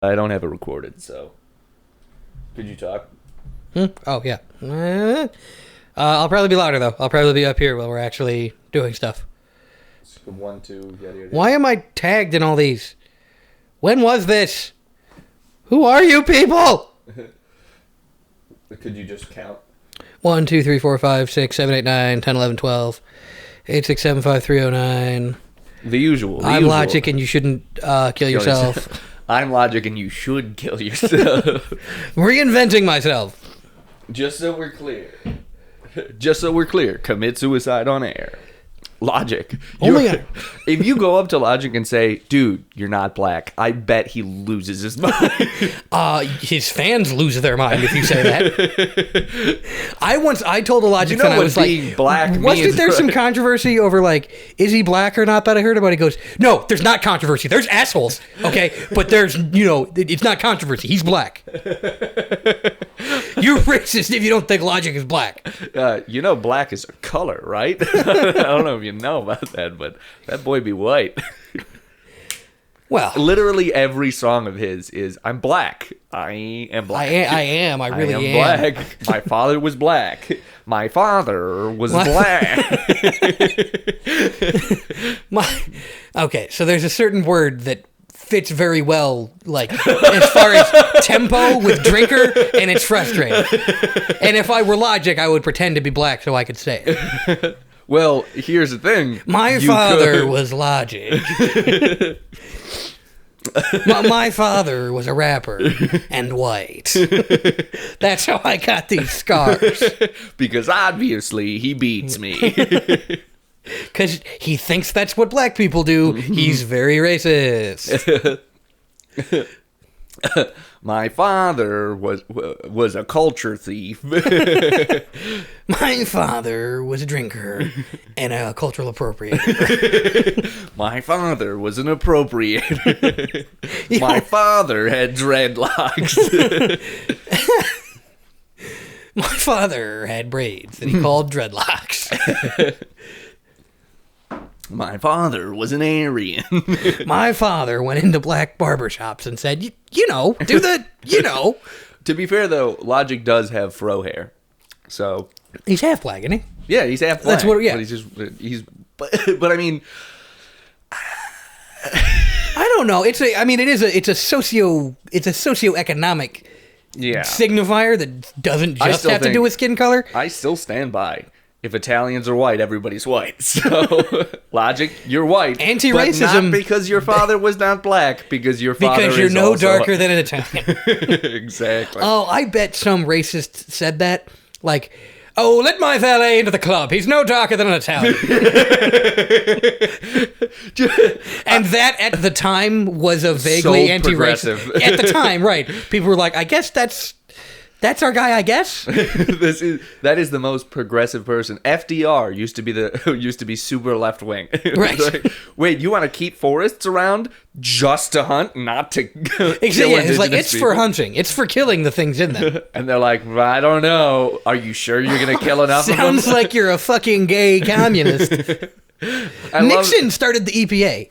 I don't have it recorded, so could you talk? Oh, yeah. I'll probably be louder, though. I'll probably be up here while we're actually doing stuff. 1, 2, yada, yada. Why am I tagged in all these? When was this? Who are you people? Could you just count? 1, 2, 3, 4, 5, 6, 7, 8, 9, 10, 11, 12, 8, 6, 7, 5, 3, 0, 9. The usual. I'm Logic and you shouldn't kill yourself. I'm Logic and you should kill yourself. Reinventing myself. Just so we're clear. Commit suicide on air. Logic. If you go up to Logic and say, dude, you're not black, I bet he loses his mind. His fans lose their mind if you say that. I told a Logic fan, I was like, black wasn't there some controversy over, like, is he black or not that I heard about? He goes, no, there's not controversy. There's assholes, okay? But there's, it's not controversy. He's black. You're racist if you don't think Logic is black. Black is a color, right? I don't know if you know about that, but that boy be white. Well, literally every song of his is "I'm black. I am black. I am. I really am. Black. My father was black. My father was black." Okay, so there's a certain word that fits very well, like, as far as tempo with drinker, and it's frustrating. And if I were Logic, I would pretend to be black so I could say it. Well, here's the thing. My father was Logic. My father was a rapper and white. That's how I got these scars. Because obviously he beats me. Because he thinks that's what black people do. He's very racist. My father was a culture thief. My father was a drinker and a cultural appropriator. My father was an appropriator. My father had dreadlocks. My father had braids that he called dreadlocks. My father was an Aryan. My father went into black barbershops and said, do the. To be fair, though, Logic does have fro hair. So. He's half black, isn't he? Yeah, he's half black. That's what, yeah. But I mean. I don't know. It's a socioeconomic signifier that doesn't just have to do with skin color. I still stand by. If Italians are white, everybody's white. So, Logic, you're white. Anti-racism. But not because your father was not black, because your father because you're is no also darker than an Italian. Exactly. Oh, I bet some racist said that. Like, oh, let my valet into the club. He's no darker than an Italian. And that, at the time, was a vaguely so anti-racist. At the time, right. People were like, I guess that's our guy, I guess. That is the most progressive person. FDR used to be super left wing. Right. Like, wait, you want to keep forests around just to hunt, not to kill it's like, it's people? for hunting. It's for killing the things in them. And they're like, I don't know. Are you sure you're going to kill enough of them? Sounds like you're a fucking gay communist. Nixon started the EPA.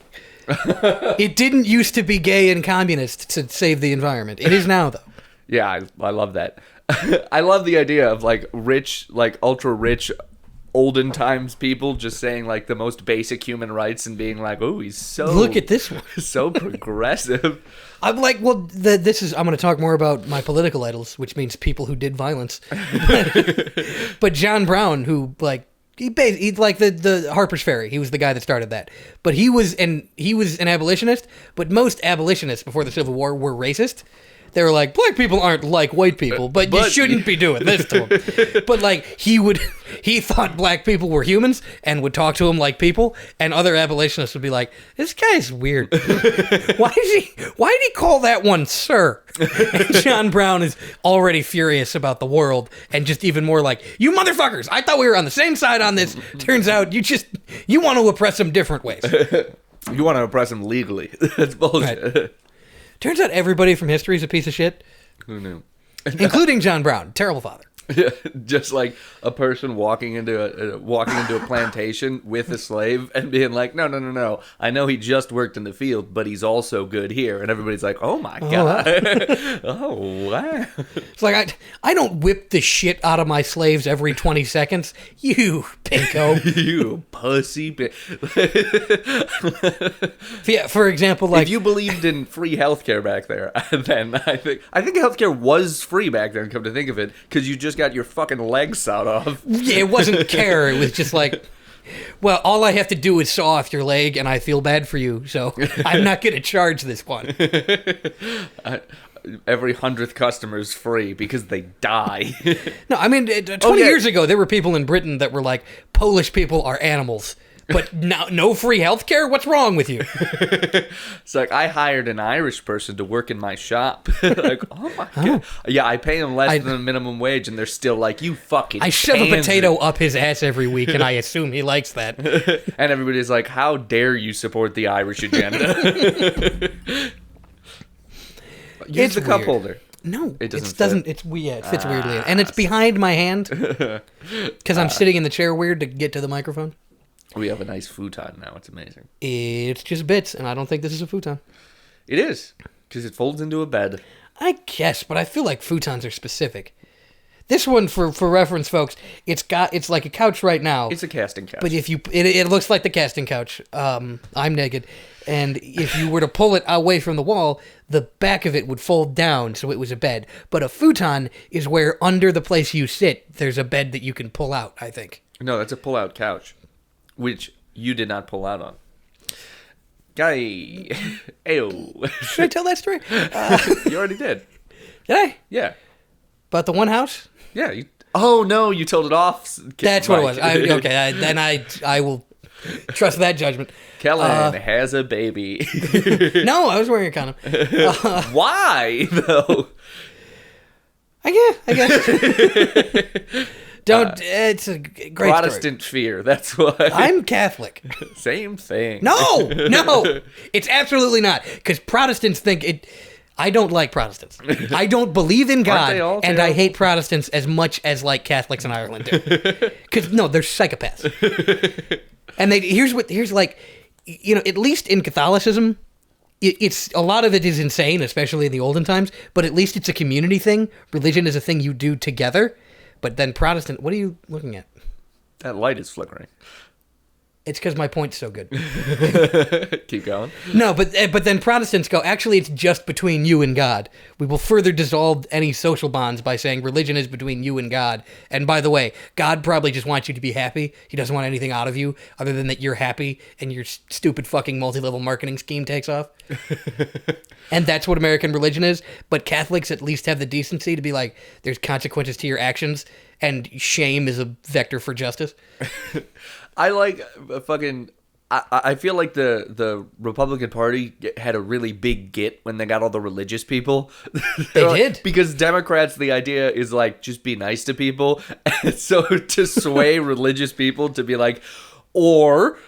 It didn't used to be gay and communist to save the environment. It is now, though. Yeah, I love that. I love the idea of, like, rich, like, ultra-rich, olden times people just saying, like, the most basic human rights and being like, oh, he's so... Look at this one. So progressive. I'm like, well, I'm going to talk more about my political idols, which means people who did violence. But John Brown, who, like, he's like the Harper's Ferry. He was the guy that started that. But he was an abolitionist, but most abolitionists before the Civil War were racist. They were like, black people aren't like white people, but you shouldn't be doing this to them. But, like, he thought black people were humans and would talk to them like people, and other abolitionists would be like, this guy's weird. Why did he call that one sir? And John Brown is already furious about the world, and just even more like, you motherfuckers, I thought we were on the same side on this. Turns out you want to oppress them different ways. You want to oppress them legally. That's bullshit. Right. Turns out everybody from history is a piece of shit. Who knew? Including John Brown. Terrible father. Just like a person walking into a plantation with a slave and being like, no. I know he just worked in the field, but he's also good here. And everybody's like, oh my God. Oh, wow. It's like, I don't whip the shit out of my slaves every 20 seconds. You pinko. You pussy. Yeah, for example, like... If you believed in free healthcare back there, then I think healthcare was free back then, come to think of it, because you just got your fucking legs sawed off. Yeah, it wasn't care. It was just like, well, all I have to do is saw off your leg, and I feel bad for you, so I'm not going to charge this one. Every 100th customer is free because they die. No, I mean, 20 years ago, there were people in Britain that were like, Polish people are animals. But now, no free health care? What's wrong with you? It's like, I hired an Irish person to work in my shop. Like, oh my God. Yeah, I pay them less than the minimum wage, and they're still like, you fucking I shove pansy. a potato up his ass every week, and I assume he likes that. And everybody's like, how dare you support the Irish agenda? Use the cup holder. No, it doesn't. It fits weirdly, and it's behind my hand because I'm sitting in the chair weird to get to the microphone. We have a nice futon now. It's amazing. It's just bits, and I don't think this is a futon. It is, because it folds into a bed. I guess, but I feel like futons are specific. This one, for reference, folks, it's like a couch right now. It's a casting couch. But if it looks like the casting couch. I'm naked, and if you were to pull it away from the wall, the back of it would fold down, so it was a bed. But a futon is where under the place you sit, there's a bed that you can pull out. I think. No, that's a pull-out couch, which you did not pull out on. Guy, ayo. Should I tell that story? You already did. Did I? Yeah. About the one house? Yeah. Oh no, you told it off. That's what it was. Okay, then I will trust that judgment. Kellen has a baby. No, I was wearing a condom. Why though? I guess. It's a great Protestant story. Fear. That's why. I'm Catholic. Same thing. No, it's absolutely not. Because Protestants think it. I don't like Protestants. I don't believe in God, and I hate Protestants as much as like Catholics in Ireland do. Because no, they're psychopaths. And here's like, at least in Catholicism, it's a lot of it is insane, especially in the olden times. But at least it's a community thing. Religion is a thing you do together. But then Protestant, what are you looking at? That light is flickering. It's because my point's so good. Keep going. No, but then Protestants go, actually, it's just between you and God. We will further dissolve any social bonds by saying religion is between you and God. And by the way, God probably just wants you to be happy. He doesn't want anything out of you other than that you're happy and your stupid fucking multi-level marketing scheme takes off. And that's what American religion is. But Catholics at least have the decency to be like, there's consequences to your actions, and shame is a vector for justice. I like fucking. I feel like the Republican Party had a really big get when they got all the religious people. They did. Because Democrats, the idea is like, just be nice to people. And so to sway religious people to be like, or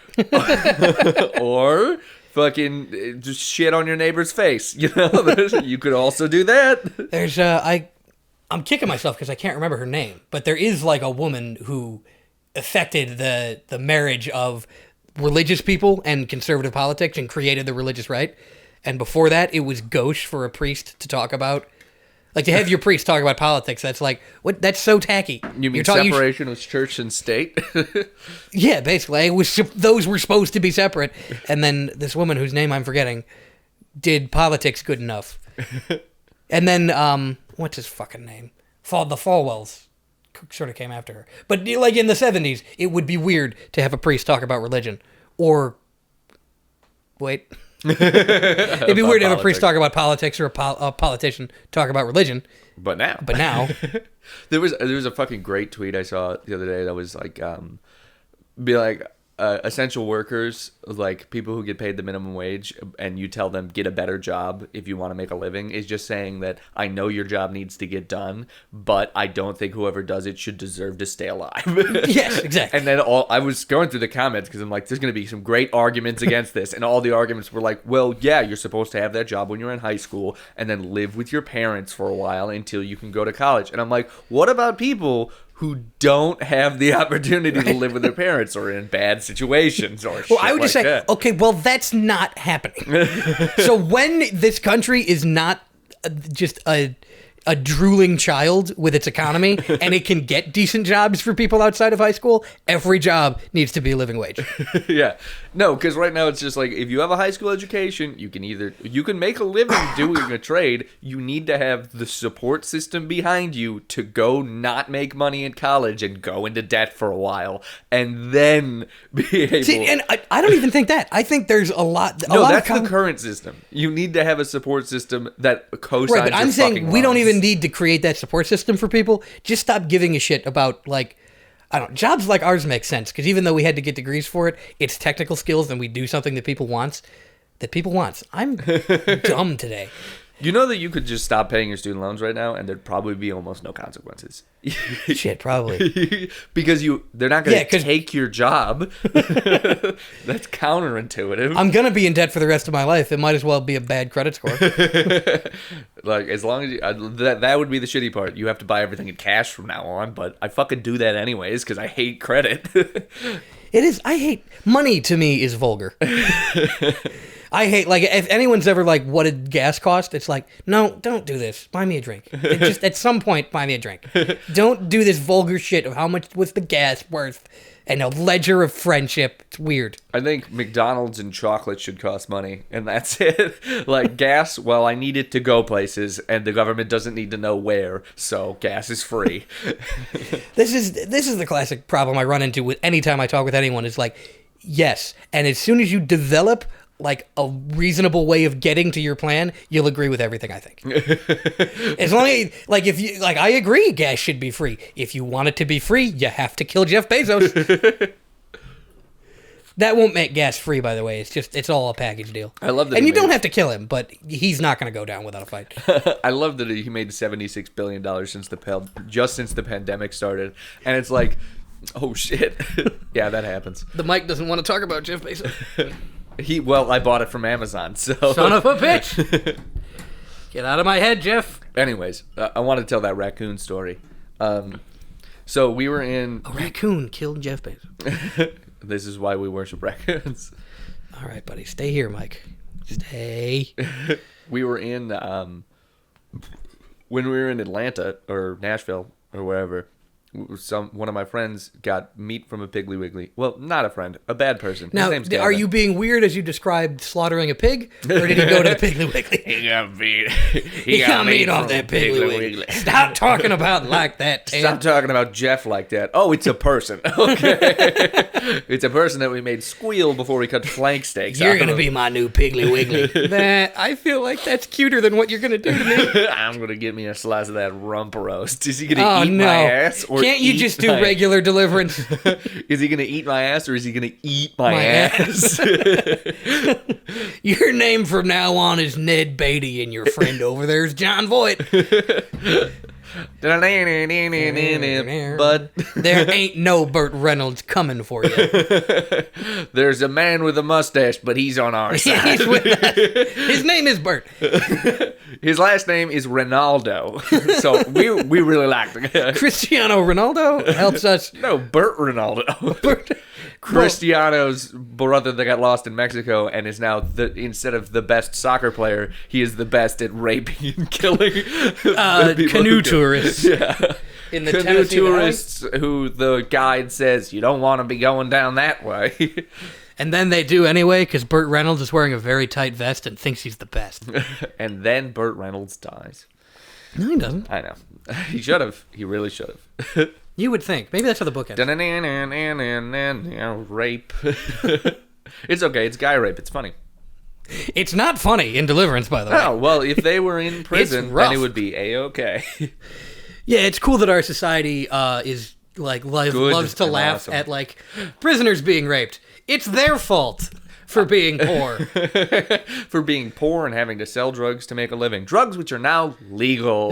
fucking just shit on your neighbor's face. You could also do that. There's I'm kicking myself because I can't remember her name, but there is like a woman who affected the marriage of religious people and conservative politics and created the religious right. And before that, it was gauche for a priest to talk about. Like, to have your priest talk about politics, that's like, what? That's so tacky. You mean separation of church and state? Yeah, basically. Those were supposed to be separate. And then this woman, whose name I'm forgetting, did politics good enough. And then, what's his fucking name? The Falwells sort of came after her. But like in the 70s, it would be weird to have a priest talk about religion. Or, wait. It'd be weird to have a priest talk about politics or a politician talk about religion. But now. there was a fucking great tweet I saw the other day that was like, be like, essential workers, like people who get paid the minimum wage, and you tell them get a better job if you want to make a living, is just saying that I know your job needs to get done, but I don't think whoever does it should deserve to stay alive. Yes, exactly. And then I was going through the comments because I'm like, there's going to be some great arguments against this, and all the arguments were like, well, yeah, you're supposed to have that job when you're in high school, and then live with your parents for a while until you can go to college. And I'm like, what about people who don't have the opportunity to live with their parents or in bad situations or Well, I would just say, okay, well, that's not happening. So when this country is not just a drooling child with its economy and it can get decent jobs for people outside of high school, every job needs to be a living wage. Yeah. No, because right now it's just like, if you have a high school education, you can make a living doing a trade. You need to have the support system behind you to go not make money in college and go into debt for a while and then be able... See, and I don't even think that. I think there's a lot... No, that's the current system. You need to have a support system that co-signs right, but I'm saying we don't loans. even need to create that support system for people. Just stop giving a shit about, like, I don't know, jobs like ours make sense, because even though we had to get degrees for it, it's technical skills and we do something that people wants. I'm dumb today. You know that you could just stop paying your student loans right now and there'd probably be almost no consequences. Shit, probably. Because they're not going to take your job. That's counterintuitive. I'm going to be in debt for the rest of my life. It might as well be a bad credit score. Like, as long as that would be the shitty part. You have to buy everything in cash from now on, but I fucking do that anyways because I hate credit. It is. I hate money. To me, is vulgar. I hate, like, if anyone's ever like, what did gas cost? It's like, no, don't do this. Buy me a drink. Just at some point, buy me a drink. Don't do this vulgar shit of how much was the gas worth and a ledger of friendship. It's weird. I think McDonald's and chocolate should cost money, and that's it. Like, gas, well, I need it to go places, and the government doesn't need to know where, so gas is free. This is the classic problem I run into with anytime I talk with anyone is like, yes, and as soon as you develop like a reasonable way of getting to your plan, you'll agree with everything I think. As long as, like, if you, like, I agree gas should be free. If you want it to be free, you have to kill Jeff Bezos. That won't make gas free, by the way. It's all a package deal. I love that. And you don't have to kill him, but he's not going to go down without a fight. I love that he made $76 billion since the pandemic started. And it's like, oh shit. Yeah, that happens. The mic doesn't want to talk about Jeff Bezos. I bought it from Amazon, so... Son of a bitch! Get out of my head, Jeff. Anyways, I want to tell that raccoon story. So we were in... A raccoon killed Jeff Bezos. This is why we worship raccoons. All right, buddy. Stay here, Mike. Stay. We were in... when we were in Atlanta, or Nashville, or wherever... one of my friends got meat from a Piggly Wiggly. Well, not a friend, a bad person. Now, his name's Gavin. Are you being weird as you described slaughtering a pig, or did he go to the Piggly Wiggly? He got meat. He got meat off that Piggly Wiggly. Stop talking about like that, Tim. Stop talking about Jeff like that. Oh, it's a person. Okay. It's a person that we made squeal before we cut flank steaks. You're going to be my new Piggly Wiggly. I feel like that's cuter than what you're going to do to me. I'm going to get me a slice of that rump roast. Is he going to eat my ass? Or can't you just do regular deliverance? Is he going to eat my ass or is he going to eat my ass? Your name from now on is Ned Beatty and your friend over there is John Voight. But there ain't no Burt Reynolds coming for you. There's a man with a mustache, but he's on our side. He's with us. His name is Burt. His last name is Ronaldo. So we really like him. Cristiano Ronaldo helps us. No, Burt Ronaldo. Burt. Cristiano's brother that got lost in Mexico and is now, instead of the best soccer player, he is the best at raping and killing canoe tourists. Yeah. In the canoe Tennessee tourists who the guide says, you don't want to be going down that way. And then they do anyway, because Burt Reynolds is wearing a very tight vest and thinks he's the best. And then Burt Reynolds dies. No, he doesn't. I know. He should have. He really should have. You would think. Maybe that's how the book ends. Rape. It's okay. It's guy rape. It's funny. It's not funny in Deliverance, by the way. Oh, well, if they were in prison, then it would be A-okay. Yeah, it's cool that our society is like loves to laugh awesome at like prisoners being raped. It's their fault for being poor. For being poor and having to sell drugs to make a living. Drugs which are now legal.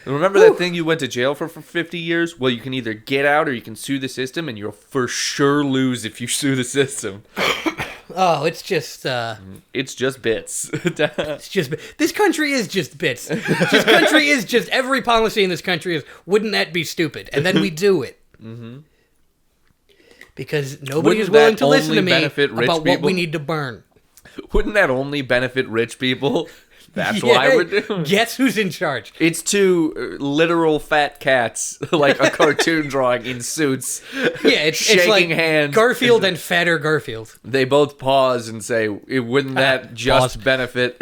Remember that thing you went to jail for 50 years? Well, you can either get out or you can sue the system, and you'll for sure lose if you sue the system. Oh, it's just... It's just bits. It's just... This country is just bits. This country is just... Every policy in this country is, wouldn't that be stupid? And then we do it. Mm-hmm. Because nobody is willing to listen to me about what we need to burn. Wouldn't that only benefit rich people? That's why we're doing it. Guess who's in charge? It's two literal fat cats, like a cartoon drawing in suits. Yeah, it's like hands. Garfield and fatter Garfield. They both pause and say, wouldn't that just benefit...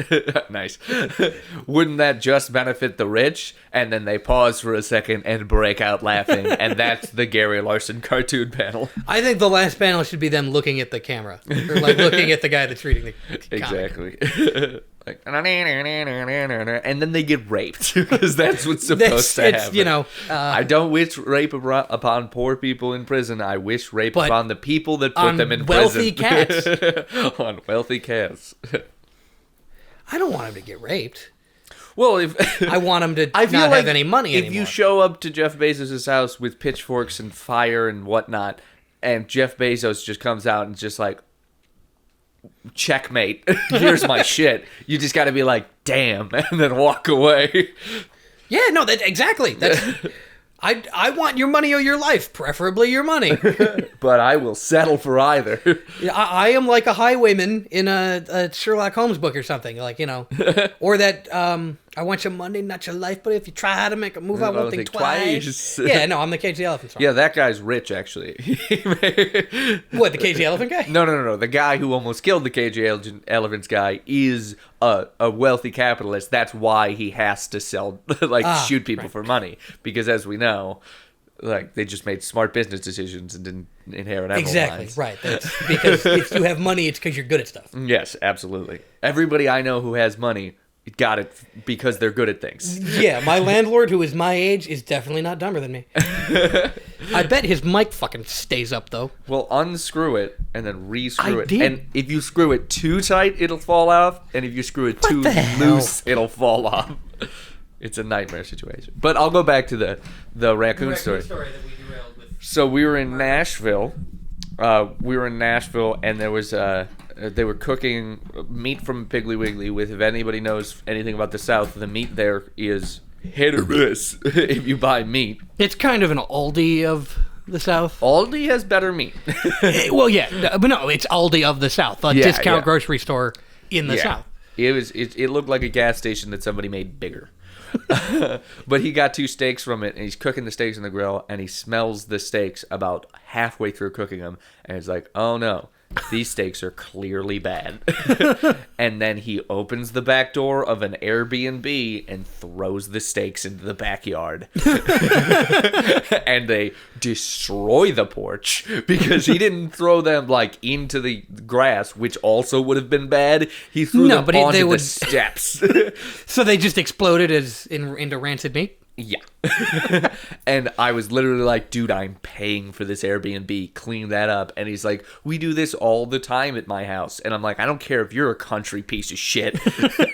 Nice. Wouldn't that just benefit the rich? And then they pause for a second and break out laughing. And that's the Gary Larson cartoon panel. I think the last panel should be them looking at the camera. Or like looking at the guy that's reading the comic. Exactly. Like, and then they get raped because that's what's supposed to happen. You know, I don't wish rape upon poor people in prison. I wish rape upon the people that put them in wealthy prison. Cats. On wealthy cats. I don't want him to get raped. Well, if I want him to not have any money anymore. If you show up to Jeff Bezos' house with pitchforks and fire and whatnot, and Jeff Bezos just comes out and just like, checkmate, here's my shit, you just got to be like, damn, and then walk away. Yeah, no, exactly. That's I want your money or your life, preferably your money. But I will settle for either. Yeah, I am like a highwayman in a Sherlock Holmes book or something, like, you know, or that I want your money, not your life, but if you try to make a move, I won't think twice. Yeah, no, I'm the Cage the Elephant song. Yeah, that guy's rich, actually. What, the Cage the Elephant guy? No. The guy who almost killed the Cage the Elephant's guy is a wealthy capitalist. That's why he has to sell, shoot people for money. Because as we know, like, they just made smart business decisions and didn't inherit emerald mines. Right. That's because if you have money, it's because you're good at stuff. Yes, absolutely. Everybody I know who has money got it because they're good at things. Yeah, my landlord, who is my age, is definitely not dumber than me. I bet his mic fucking stays up, though. Well, unscrew it and then re-screw it. did. And if you screw it too tight, it'll fall off. And if you screw it too loose, it'll fall off. It's a nightmare situation. But I'll go back to the raccoon story. That we derailed with. So we were in Nashville. And there was they were cooking meat from Piggly Wiggly with, if anybody knows anything about the South, the meat there is hit or miss if you buy meat. It's kind of an Aldi of the South. Aldi has better meat. Well, yeah, but no, it's Aldi of the South, a discount grocery store in the South. It looked like a gas station that somebody made bigger. But he got 2 steaks from it, and he's cooking the steaks on the grill, and he smells the steaks about halfway through cooking them, and he's like, oh no, these steaks are clearly bad. And then he opens the back door of an Airbnb and throws the steaks into the backyard. And they destroy the porch because he didn't throw them like into the grass, which also would have been bad. He threw them onto the steps. So they just exploded into rancid meat? Yeah. And I was literally like, dude, I'm paying for this Airbnb. Clean that up. And he's like, we do this all the time at my house. And I'm like, I don't care if you're a country piece of shit.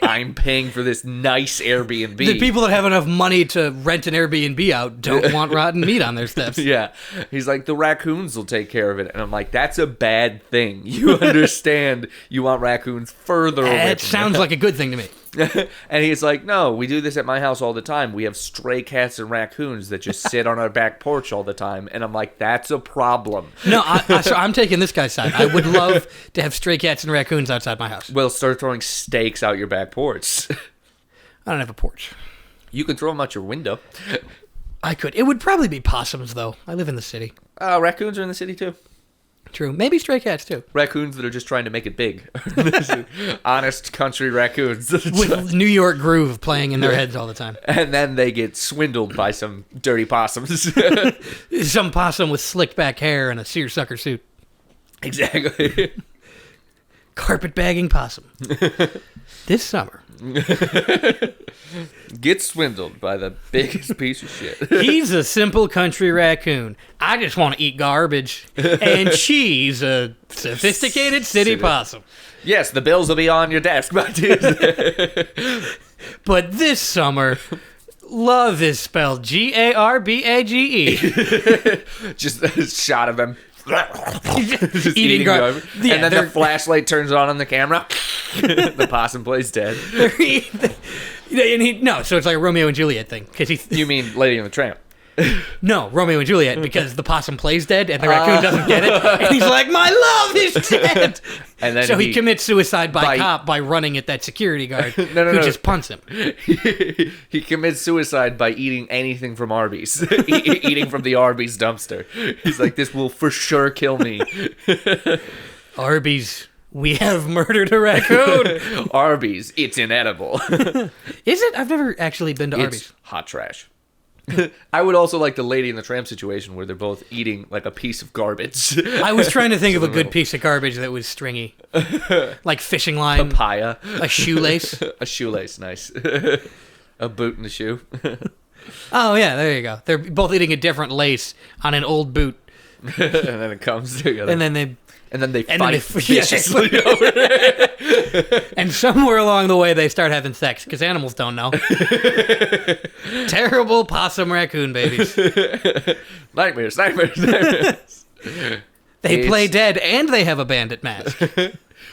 I'm paying for this nice Airbnb. The people that have enough money to rent an Airbnb out don't want rotten meat on their steps. Yeah. He's like, the raccoons will take care of it. And I'm like, that's a bad thing. You understand you want raccoons further away from It sounds like a good thing to me. And he's like, no, we do this at my house all the time. We have stray cats and raccoons that just sit on our back porch all the time. And I'm like, that's a problem. No, so I'm taking this guy's side. I would love to have stray cats and raccoons outside my house. Well, start throwing steaks out your back porch. I don't have a porch. You can throw them out your window. I could. It would probably be possums, though. I live in the city. Raccoons are in the city, too. True. Maybe stray cats, too. Raccoons that are just trying to make it big. Honest country raccoons. With New York groove playing in their heads all the time. And then they get swindled by some dirty possums. Some possum with slicked back hair and a seersucker suit. Exactly. Carpet bagging possum. This summer. gets swindled by the biggest piece of shit. He's a simple country raccoon. I just want to eat garbage. And she's a sophisticated city possum. Yes, the bills will be on your desk by Tuesday. But this summer, love is spelled Garbage. Just a shot of him. Just Eating garbage. Yeah, and then the flashlight turns on the camera. The possum plays dead. So it's like a Romeo and Juliet thing. You mean Lady and the Tramp? No, Romeo and Juliet, because the possom plays dead and the raccoon doesn't get it. And he's like, my love is dead. And then so he commits suicide by running at that security guard who just punts him. He commits suicide by eating anything from Arby's. Eating from the Arby's dumpster. He's like, this will for sure kill me. Arby's, we have murdered a raccoon. Arby's, it's inedible. Is it? I've never actually been to Arby's. It's hot trash. I would also like the Lady and the Tramp situation where they're both eating like a piece of garbage. I was trying to think of a good piece of garbage that was stringy. Like fishing line. Papaya. A shoelace. A shoelace, nice. A boot in the shoe. Oh, yeah, there you go. They're both eating a different lace on an old boot. And then it comes together. And then they fight viciously over it. And somewhere along the way, they start having sex, because animals don't know. Terrible possum raccoon babies. Nightmares. They play dead, and they have a bandit mask.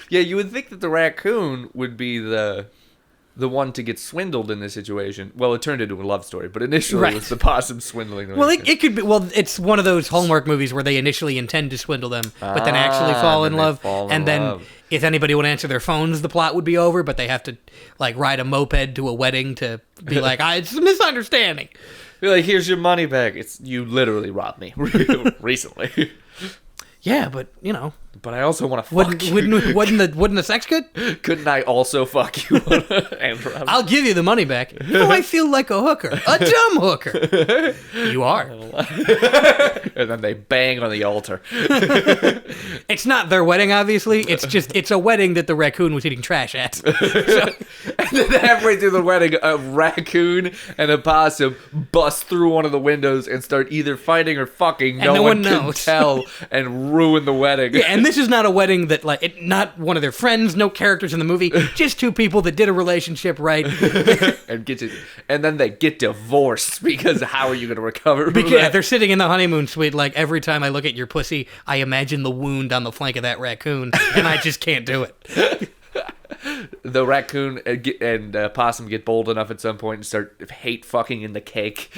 Yeah, you would think that the raccoon would be the one to get swindled in this situation. Well, it turned into a love story, but initially it was the possum swindling the raccoon. It could be. Well, it's one of those Hallmark movies where they initially intend to swindle them, but then actually fall in love. Then if anybody would answer their phones, the plot would be over, but they have to like ride a moped to a wedding to be like, it's a misunderstanding. You're like, here's your money back. You literally robbed me recently. Yeah, but you know. But I also want to fuck you. Wasn't the sex good? Couldn't I also fuck you? I'll give you the money back. Oh, I feel like a hooker. A dumb hooker. You are. And then they bang on the altar. It's not their wedding, obviously. It's a wedding that the raccoon was eating trash at. So. And then halfway through the wedding, a raccoon and a possum bust through one of the windows and start either fighting or fucking. And no one can knows. Tell and ruin the wedding. Yeah, and this is not a wedding that not one of their friends, no characters in the movie, just two people that did a relationship right. And then they get divorced because how are you going to recover from Yeah, that? they're sitting in the honeymoon suite like, every time I look at your pussy, I imagine the wound on the flank of that raccoon, and I just can't do it. The raccoon and possum get bold enough at some point and start hate fucking in the cake.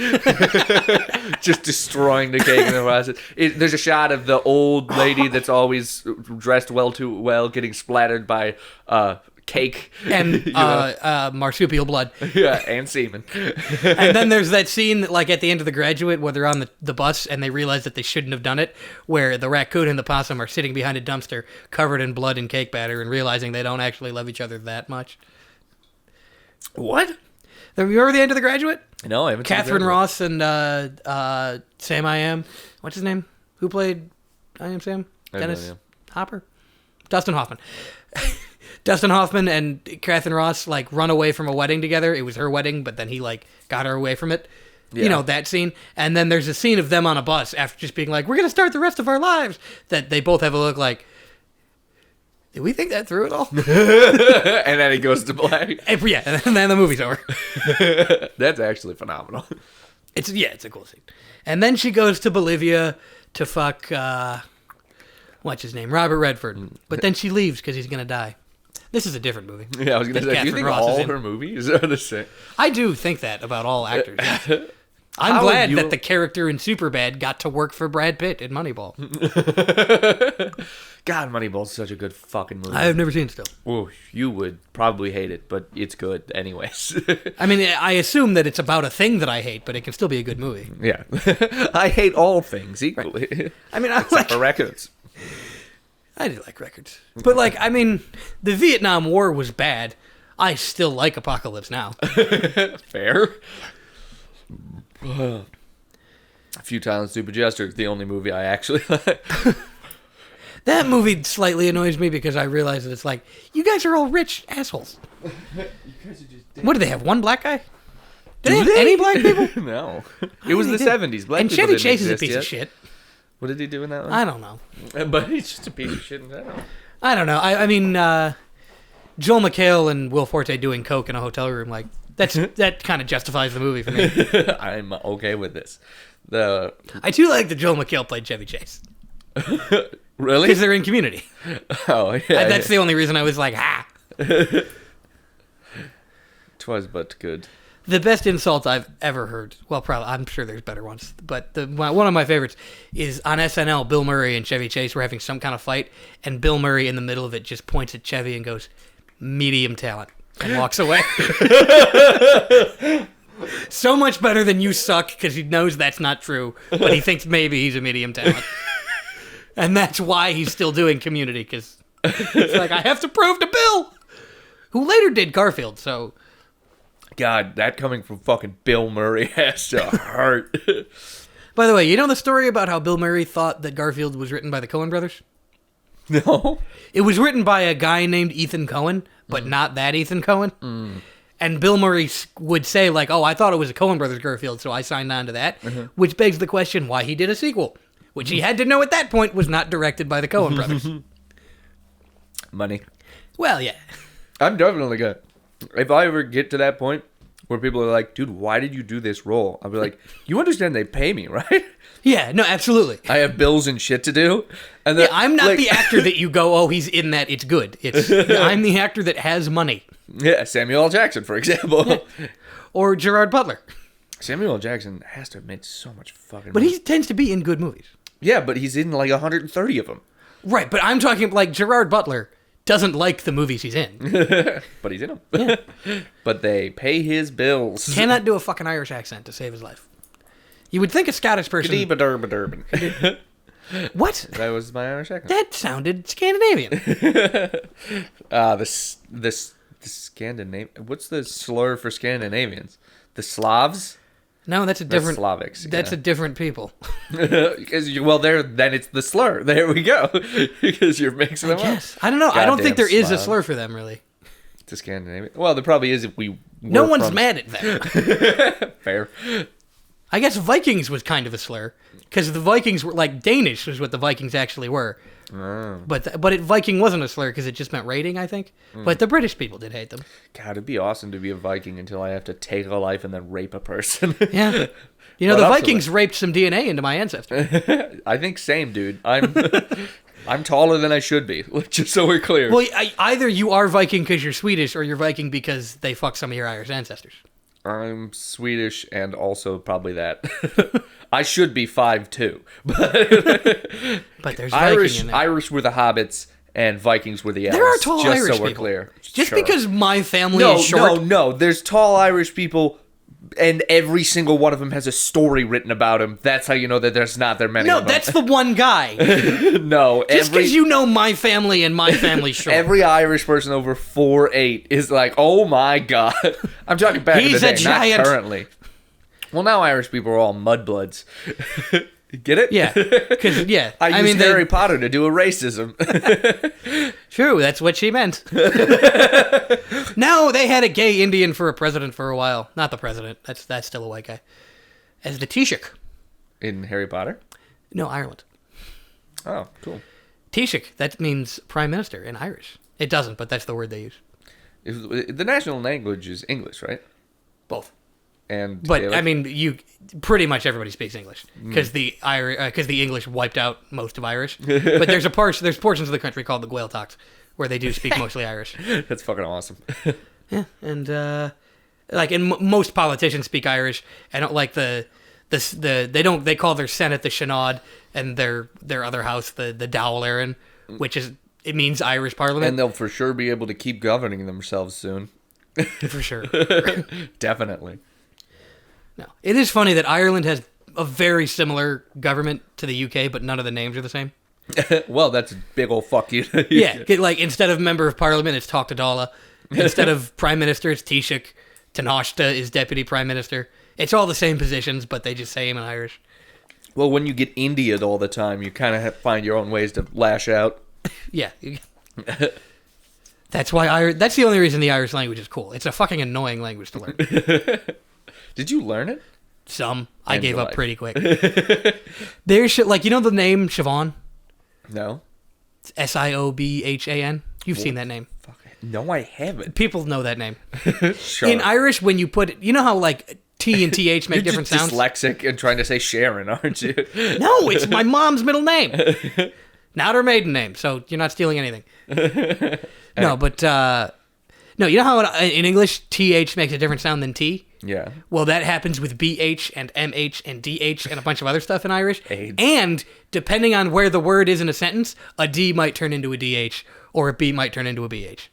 Just destroying the cake in the process. There's a shot of the old lady that's always dressed too well getting splattered by cake. And marsupial blood. Yeah, and semen. And then there's that scene like at the end of The Graduate where they're on the bus and they realize that they shouldn't have done it, where the raccoon and the possum are sitting behind a dumpster covered in blood and cake batter and realizing they don't actually love each other that much. What? You remember the end of The Graduate? No, I haven't. Catherine Ross and Sam I Am. What's his name? Who played I Am Sam? Dennis Hopper? Dustin Hoffman. Dustin Hoffman and Catherine Ross like run away from a wedding together. It was her wedding, but then he like got her away from it. Yeah. You know, that scene. And then there's a scene of them on a bus after just being like, we're going to start the rest of our lives. That they both have a look like, did we think that through at all? And then he goes to black. Yeah, and then the movie's over. That's actually phenomenal. It's a cool scene. And then she goes to Bolivia to fuck, what's his name? Robert Redford. But then she leaves because he's going to die. This is a different movie. Yeah, I was going to say, do you think all her movies are the same? I do think that about all actors. Yeah. I'm glad that the character in Superbad got to work for Brad Pitt in Moneyball. God, Moneyball's such a good fucking movie. I have never seen it still. Oh, you would probably hate it, but it's good anyways. I mean, I assume that it's about a thing that I hate, but it can still be a good movie. Yeah. I hate all things equally. Right. I mean, except for records. I do like records. But, like, I mean, the Vietnam War was bad. I still like Apocalypse Now. Fair. Futile and Stupid Gesture is the only movie I actually like. That movie slightly annoys me because I realize that it's like, you guys are all rich assholes. You guys are just what do they have? One black guy? Do they have any black people? No. It was the do. 70s. Black And people Chevy didn't Chase is a exist piece yet. of shit. What did he do in that one? I don't know. But he's just a piece of shit in general. I don't know. I mean, Joel McHale and Will Forte doing coke in a hotel room, like, that kind of justifies the movie for me. I'm okay with this. I do like that Joel McHale played Chevy Chase. Really? Because they're in Community. Oh, yeah. That's the only reason I was like, ha. 'Twas but good. The best insult I've ever heard, well, probably, I'm sure there's better ones, but one of my favorites is on SNL, Bill Murray and Chevy Chase were having some kind of fight, and Bill Murray in the middle of it just points at Chevy and goes, medium talent, and walks away. So much better than you suck, because he knows that's not true, but he thinks maybe he's a medium talent. And that's why he's still doing Community, because it's like, I have to prove to Bill, who later did Garfield, so... God, that coming from fucking Bill Murray has to hurt. By the way, you know the story about how Bill Murray thought that Garfield was written by the Coen brothers? No. It was written by a guy named Ethan Coen, but not that Ethan Coen. And Bill Murray would say, like, oh, I thought it was a Coen brothers Garfield, so I signed on to that, which begs the question why he did a sequel, which he had to know at that point was not directed by the Coen brothers. Money. Well, yeah. I'm definitely good. If I ever get to that point where people are like, dude, why did you do this role? I'll be like, you understand they pay me, right? Yeah, no, absolutely. I have bills and shit to do. And then, Yeah, I'm not the actor that you go, oh, he's in that, it's good. I'm the actor that has money. Yeah, Samuel L. Jackson, for example. Yeah. Or Gerard Butler. Samuel L. Jackson has to have made so much fucking But money. he tends to be in good movies. Yeah, but he's in like 130 of them. Right, but I'm talking like Gerard Butler doesn't like the movies he's in. But he's in them. Yeah. But they pay his bills. Cannot do a fucking Irish accent to save his life. You would think a Scottish person... That What? was my Irish accent. That sounded Scandinavian. The Scandinavian... What's the slur for Scandinavians? The Slavs? No, that's a different... Slavics. That's a different people. Well, then it's the slur. There we go. Because you're mixing them up. Yes. I don't know. I don't think there Goddamn is a Slav. slur for them, really. To Scandinavia. Well, there probably is if we. No one's mad at them. Fair. I guess Vikings was kind of a slur. Because the Vikings were like Danish was what the Vikings actually were. Oh. But Viking wasn't a slur because it just meant raiding, I think. But the British people did hate them. God, it'd be awesome to be a Viking until I have to take a life and then rape a person. Yeah. You know, What the else Vikings raped some DNA into my ancestors. I think same, dude. I'm taller than I should be, just so we're clear. Well, either you are Viking because you're Swedish, or you're Viking because they fucked some of your Irish ancestors. I'm Swedish and also probably that. I should be 5'2", But there's Irish. Viking in there. Irish were the hobbits and Vikings were the elves. There are tall just Irish so we're people. clear. Just Sure. because my family is short. No. There's tall Irish people, and every single one of them has a story written about him. That's how you know that there's not there many. No, of them. that's the one guy. No. Just because you know my family and my family's short. Every Irish person over 4'8" is like, oh my god. I'm talking back in the He's day, a giant. not currently. Well, now Irish people are all mudbloods. Get it? Yeah, because I used Harry Potter to do a racism. True, that's what she meant. No, they had a gay Indian for a president for a while. Not the president. That's still a white guy. As the Taoiseach. In Harry Potter? No, Ireland. Oh, cool. Taoiseach, that means prime minister in Irish. It doesn't, but that's the word they use. The national language is English, right? Both. And But Gaelic? I mean, pretty much everybody speaks English because the English wiped out most of Irish. But there's portions of the country called the Gaeltacht where they do speak mostly Irish. That's fucking awesome. Yeah, and most politicians speak Irish. I don't like they call their Senate the Seanad and their other house the Dáil Éireann, which it means Irish Parliament. And they'll for sure be able to keep governing themselves soon. For sure. Definitely. No, it is funny that Ireland has a very similar government to the UK, but none of the names are the same. Well, that's a big old fuck you. Yeah, like instead of member of parliament, it's Talk to Dala. Instead of prime minister, it's Taoiseach. Taoiseach is deputy prime minister. It's all the same positions, but they just say them in Irish. Well, when you get India'd all the time, you kind of find your own ways to lash out. Yeah. That's why that's the only reason the Irish language is cool. It's a fucking annoying language to learn. Did you learn it? Some. I gave up life. pretty quick. There's shit like, you know the name Siobhan? No. Siobhan? You've seen that name. Fuck. No, I haven't. People know that name. Sure. In Irish, when you put it, you know how like T and TH make different You're just sounds? dyslexic and trying to say Sharon, aren't you? No, it's my mom's middle name. Not her maiden name, so you're not stealing anything. No, but, no, you know how in English, TH makes a different sound than T? Yeah. Well, that happens with BH and MH and DH and a bunch of other stuff in Irish. AIDS. And depending on where the word is in a sentence, a D might turn into a DH or a B might turn into a BH.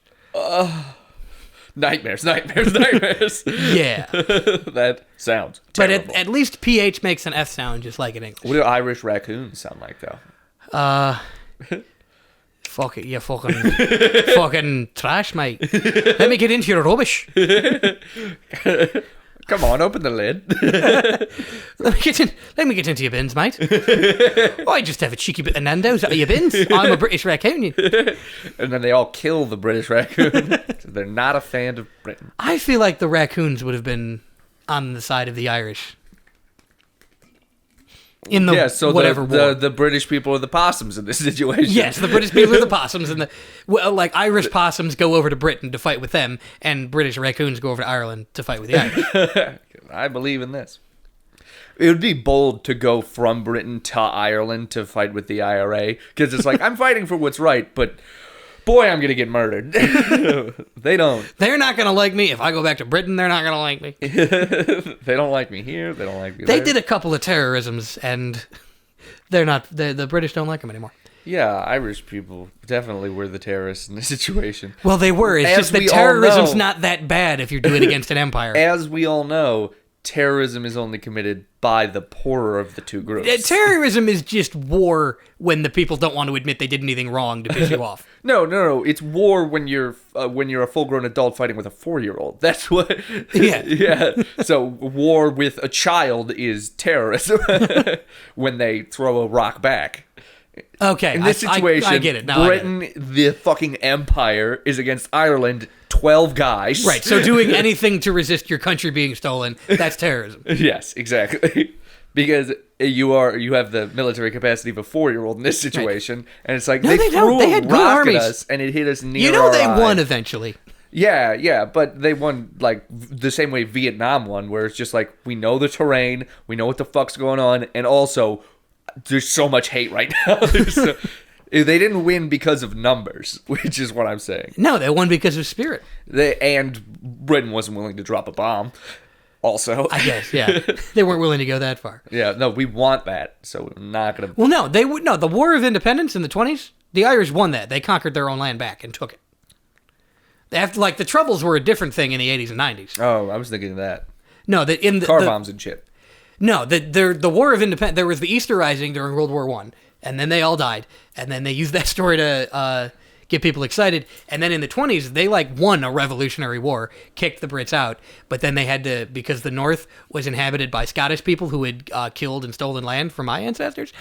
Nightmares. Yeah. That sounds But terrible. at least PH makes an F sound just like in English. What do Irish raccoons sound like, though? Fuck it, you fucking trash, mate. Let me get into your rubbish. Come on, open the lid. Let me get into your bins, mate. I just have a cheeky bit of Nando's out of your bins. I'm a British raccoon. And then they all kill the British raccoon. They're not a fan of Britain. I feel like the raccoons would have been on the side of the Irish. In the whatever war. the British people are the possums in this situation. Yes, the British people are the possums, and like Irish possums go over to Britain to fight with them, and British raccoons go over to Ireland to fight with the Irish. I believe in this. It would be bold to go from Britain to Ireland to fight with the IRA, because it's like, I'm fighting for what's right, but boy, I'm going to get murdered. They don't. They're not going to like me. If I go back to Britain, they're not going to like me. They don't like me here. They don't like me They there. did a couple of terrorisms, and they're not. The British don't like them anymore. Yeah, Irish people definitely were the terrorists in this situation. Well, they were. It's As just that we all terrorism's know- not that bad if you're doing it against an empire. As we all know, terrorism is only committed by the poorer of the two groups. Terrorism is just war when the people don't want to admit they did anything wrong to piss you off. No. It's war when you're a full-grown adult fighting with a 4-year-old. That's what. Yeah. Yeah. So war with a child is terrorism when they throw a rock back. Okay, In this situation, I get it. Now Britain, the fucking empire, is against Ireland, 12 guys. Right, so doing anything to resist your country being stolen, that's terrorism. Yes, exactly. Because you have the military capacity of a 4-year-old in this situation, and it's like, No, they don't. threw They a had good rock armies. at us, and it hit us near You know our they eye. won eventually. Yeah, but they won, like, the same way Vietnam won, where it's just like, we know the terrain, we know what the fuck's going on, and also, there's so much hate right now. They didn't win because of numbers, which is what I'm saying. No, they won because of spirit. And Britain wasn't willing to drop a bomb, also. I guess, yeah. They weren't willing to go that far. Yeah, no, we want that, so we're not going to... Well, no, they would. No, the War of Independence in the 20s, the Irish won that. They conquered their own land back and took it. After, like, the Troubles were a different thing in the 80s and 90s. Oh, I was thinking of that. No, that in the Car bombs and shit. No, the War of Independence. There was the Easter Rising during World War I, and then they all died, and then they used that story to get people excited. And then in the 20s, they like won a Revolutionary War, kicked the Brits out, but then they had to, because the North was inhabited by Scottish people who had killed and stolen land from my ancestors.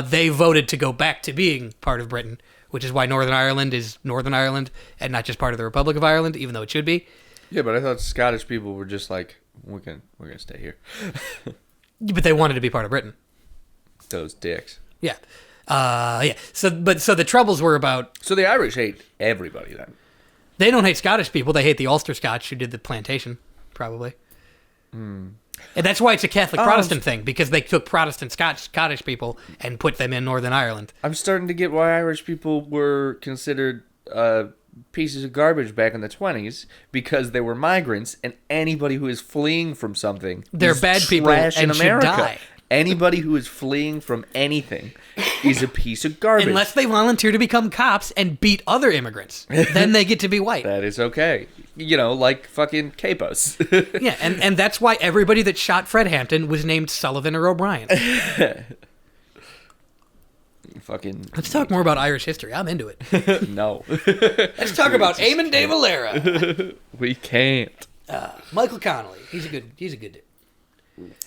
They voted to go back to being part of Britain, which is why Northern Ireland is Northern Ireland and not just part of the Republic of Ireland, even though it should be. Yeah, but I thought Scottish people were just like, we're gonna stay here. But they wanted to be part of Britain. Those dicks. Yeah. Yeah. So the Troubles were about... So the Irish hate everybody then. They don't hate Scottish people. They hate the Ulster Scotch who did the plantation, probably. And that's why it's a Catholic Protestant thing, because they took Protestant Scottish people and put them in Northern Ireland. I'm starting to get why Irish people were considered pieces of garbage back in the 20s, because they were migrants, and anybody who is fleeing from something They're is bad people trash in and should America. die. Anybody who is fleeing from anything is a piece of garbage. Unless they volunteer to become cops and beat other immigrants. Then they get to be white. That is okay. You know, like fucking capos. Yeah, and that's why everybody that shot Fred Hampton was named Sullivan or O'Brien. Fucking Let's talk more about Irish history. I'm into it. no. Let's talk about Eamon de Valera. We can't. Michael Connolly. He's a good dude.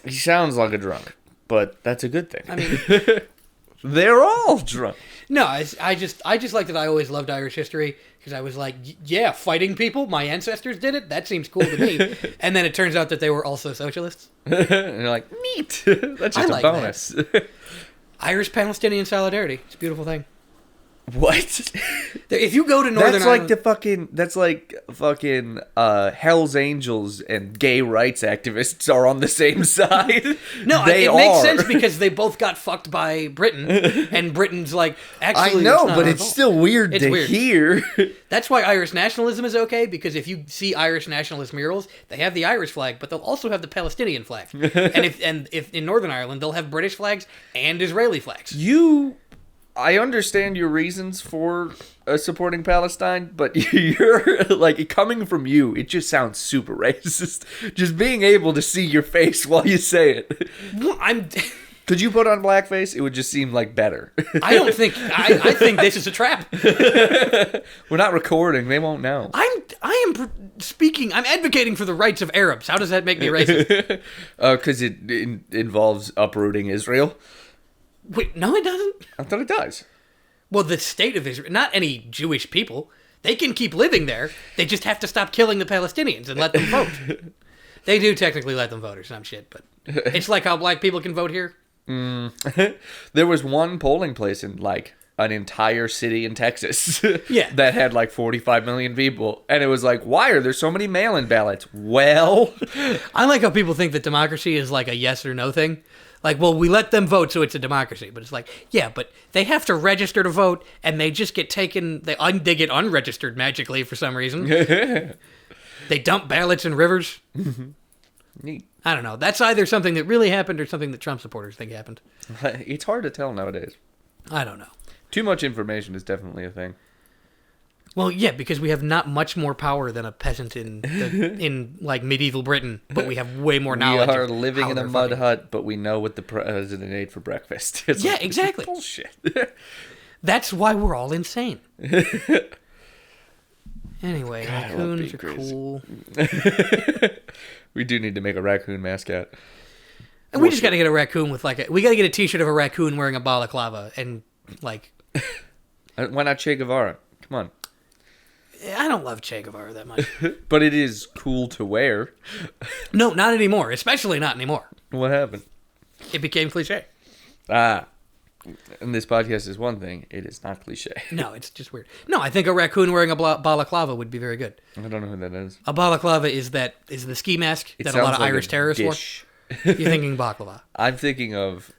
He sounds like a drunk, but that's a good thing. I mean, They're all drunk. No, I just like that I always loved Irish history because I was like, yeah, fighting people, my ancestors did it. That seems cool to me. And then it turns out that they were also socialists. And you're like, neat. That's just a bonus. Irish Palestinian solidarity. It's a beautiful thing. What? If you go to Northern Ireland, that's like fucking Hell's Angels and gay rights activists are on the same side. No, it makes sense because they both got fucked by Britain, and Britain's like, actually, I know, but it's still weird to hear. That's why Irish nationalism is okay, because if you see Irish nationalist murals, they have the Irish flag, but they'll also have the Palestinian flag. and if in Northern Ireland, they'll have British flags and Israeli flags. I understand your reasons for supporting Palestine, but you're like, coming from you, it just sounds super racist. Just being able to see your face while you say it. Well, Could you put on blackface? It would just seem like better. I don't think. I think this is a trap. We're not recording. They won't know. I am speaking. I'm advocating for the rights of Arabs. How does that make me racist? Because it involves uprooting Israel. Wait, no, it doesn't. I thought it does. Well, the state of Israel, not any Jewish people. They can keep living there. They just have to stop killing the Palestinians and let them vote. They do technically let them vote or some shit, but it's like how black people can vote here. There was one polling place in like an entire city in Texas that had like 45 million people. And it was like, why are there so many mail-in ballots? Well, I like how people think that democracy is like a yes or no thing. Like, well, we let them vote, so it's a democracy. But it's like, yeah, but they have to register to vote, and they just get taken. They get unregistered magically for some reason. They dump ballots in rivers. Neat. I don't know. That's either something that really happened or something that Trump supporters think happened. It's hard to tell nowadays. I don't know. Too much information is definitely a thing. Well, yeah, because we have not much more power than a peasant in like medieval Britain, but we have way more knowledge. We are living in a mud hut, but we know what the president ate for breakfast. It's yeah, like, exactly. Bullshit. That's why we're all insane. Anyway, raccoons are cool. We do need to make a raccoon mascot. And we just got to get a raccoon with like we got to get a T-shirt of a raccoon wearing a balaclava and like. Why not Che Guevara? Come on. I don't love Che Guevara that much. But it is cool to wear. No, not anymore. Especially not anymore. What happened? It became cliche. And this podcast is one thing. It is not cliche. No, it's just weird. No, I think a raccoon wearing a balaclava would be very good. I don't know who that is. A balaclava is the ski mask that a lot of Irish terrorists wore. You're thinking baklava. I'm thinking of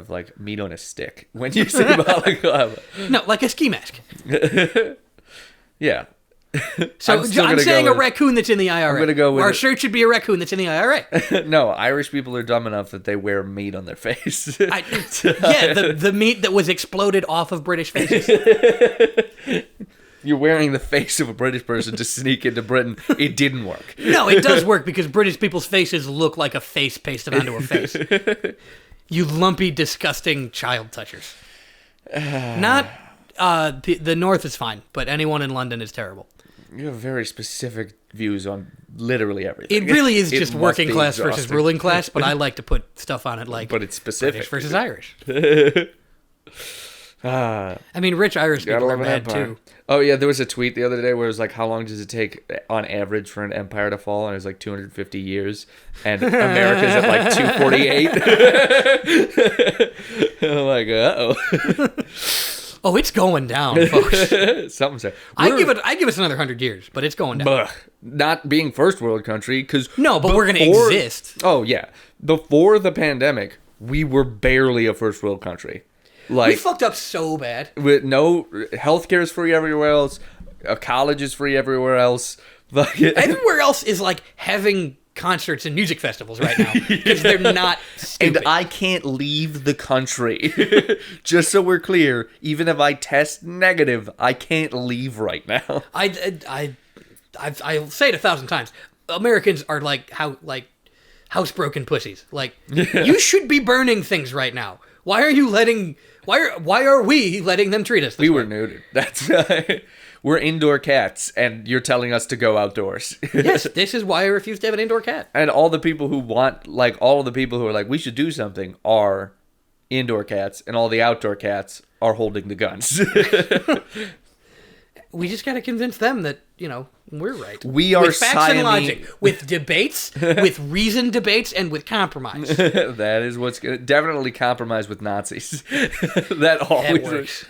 like meat on a stick when you say balaclava. No, like a ski mask. Yeah. So I'm saying a raccoon that's in the IRA. I'm gonna go with our shirt should be a raccoon that's in the IRA. No, Irish people are dumb enough that they wear meat on their face. The meat that was exploded off of British faces. You're wearing the face of a British person to sneak into Britain. It didn't work. No, it does work because British people's faces look like a face pasted onto a face. You lumpy, disgusting child touchers. Not the North is fine, but anyone in London is terrible. You have very specific views on literally everything. It really is just working class versus ruling class, but I like to put stuff on it like but it's specific. British versus Irish. I mean, rich Irish people are bad too. Oh yeah, there was a tweet the other day where it was like, how long does it take on average for an empire to fall? And it was like 250 years, and America's at like 248. I'm like, uh-oh. Oh, it's going down, folks. Something say. I give us another 100 years, but it's going down. Not being first world country, because no, but we're gonna exist. Oh yeah, before the pandemic, we were barely a first world country. Like, we fucked up so bad. With no healthcare is free everywhere else, college is free everywhere else. Everywhere else is like having concerts and music festivals right now because they're not stupid. And I can't leave the country. Just so we're clear, even if I test negative, I can't leave right now. I'll say it 1,000 times. Americans are like housebroken pussies. Like, you should be burning things right now. Why are you letting? Why are we letting them treat us this way? We were neutered. That's we're indoor cats, and you're telling us to go outdoors. Yes, this is why I refuse to have an indoor cat. And all the people who want, like, all of the people who are like, we should do something, are indoor cats, and all the outdoor cats are holding the guns. We just got to convince them that, we're right. We are with facts and logic, with debates, with reasoned debates, and with compromise. That is what's going to definitely compromise with Nazis. That always works.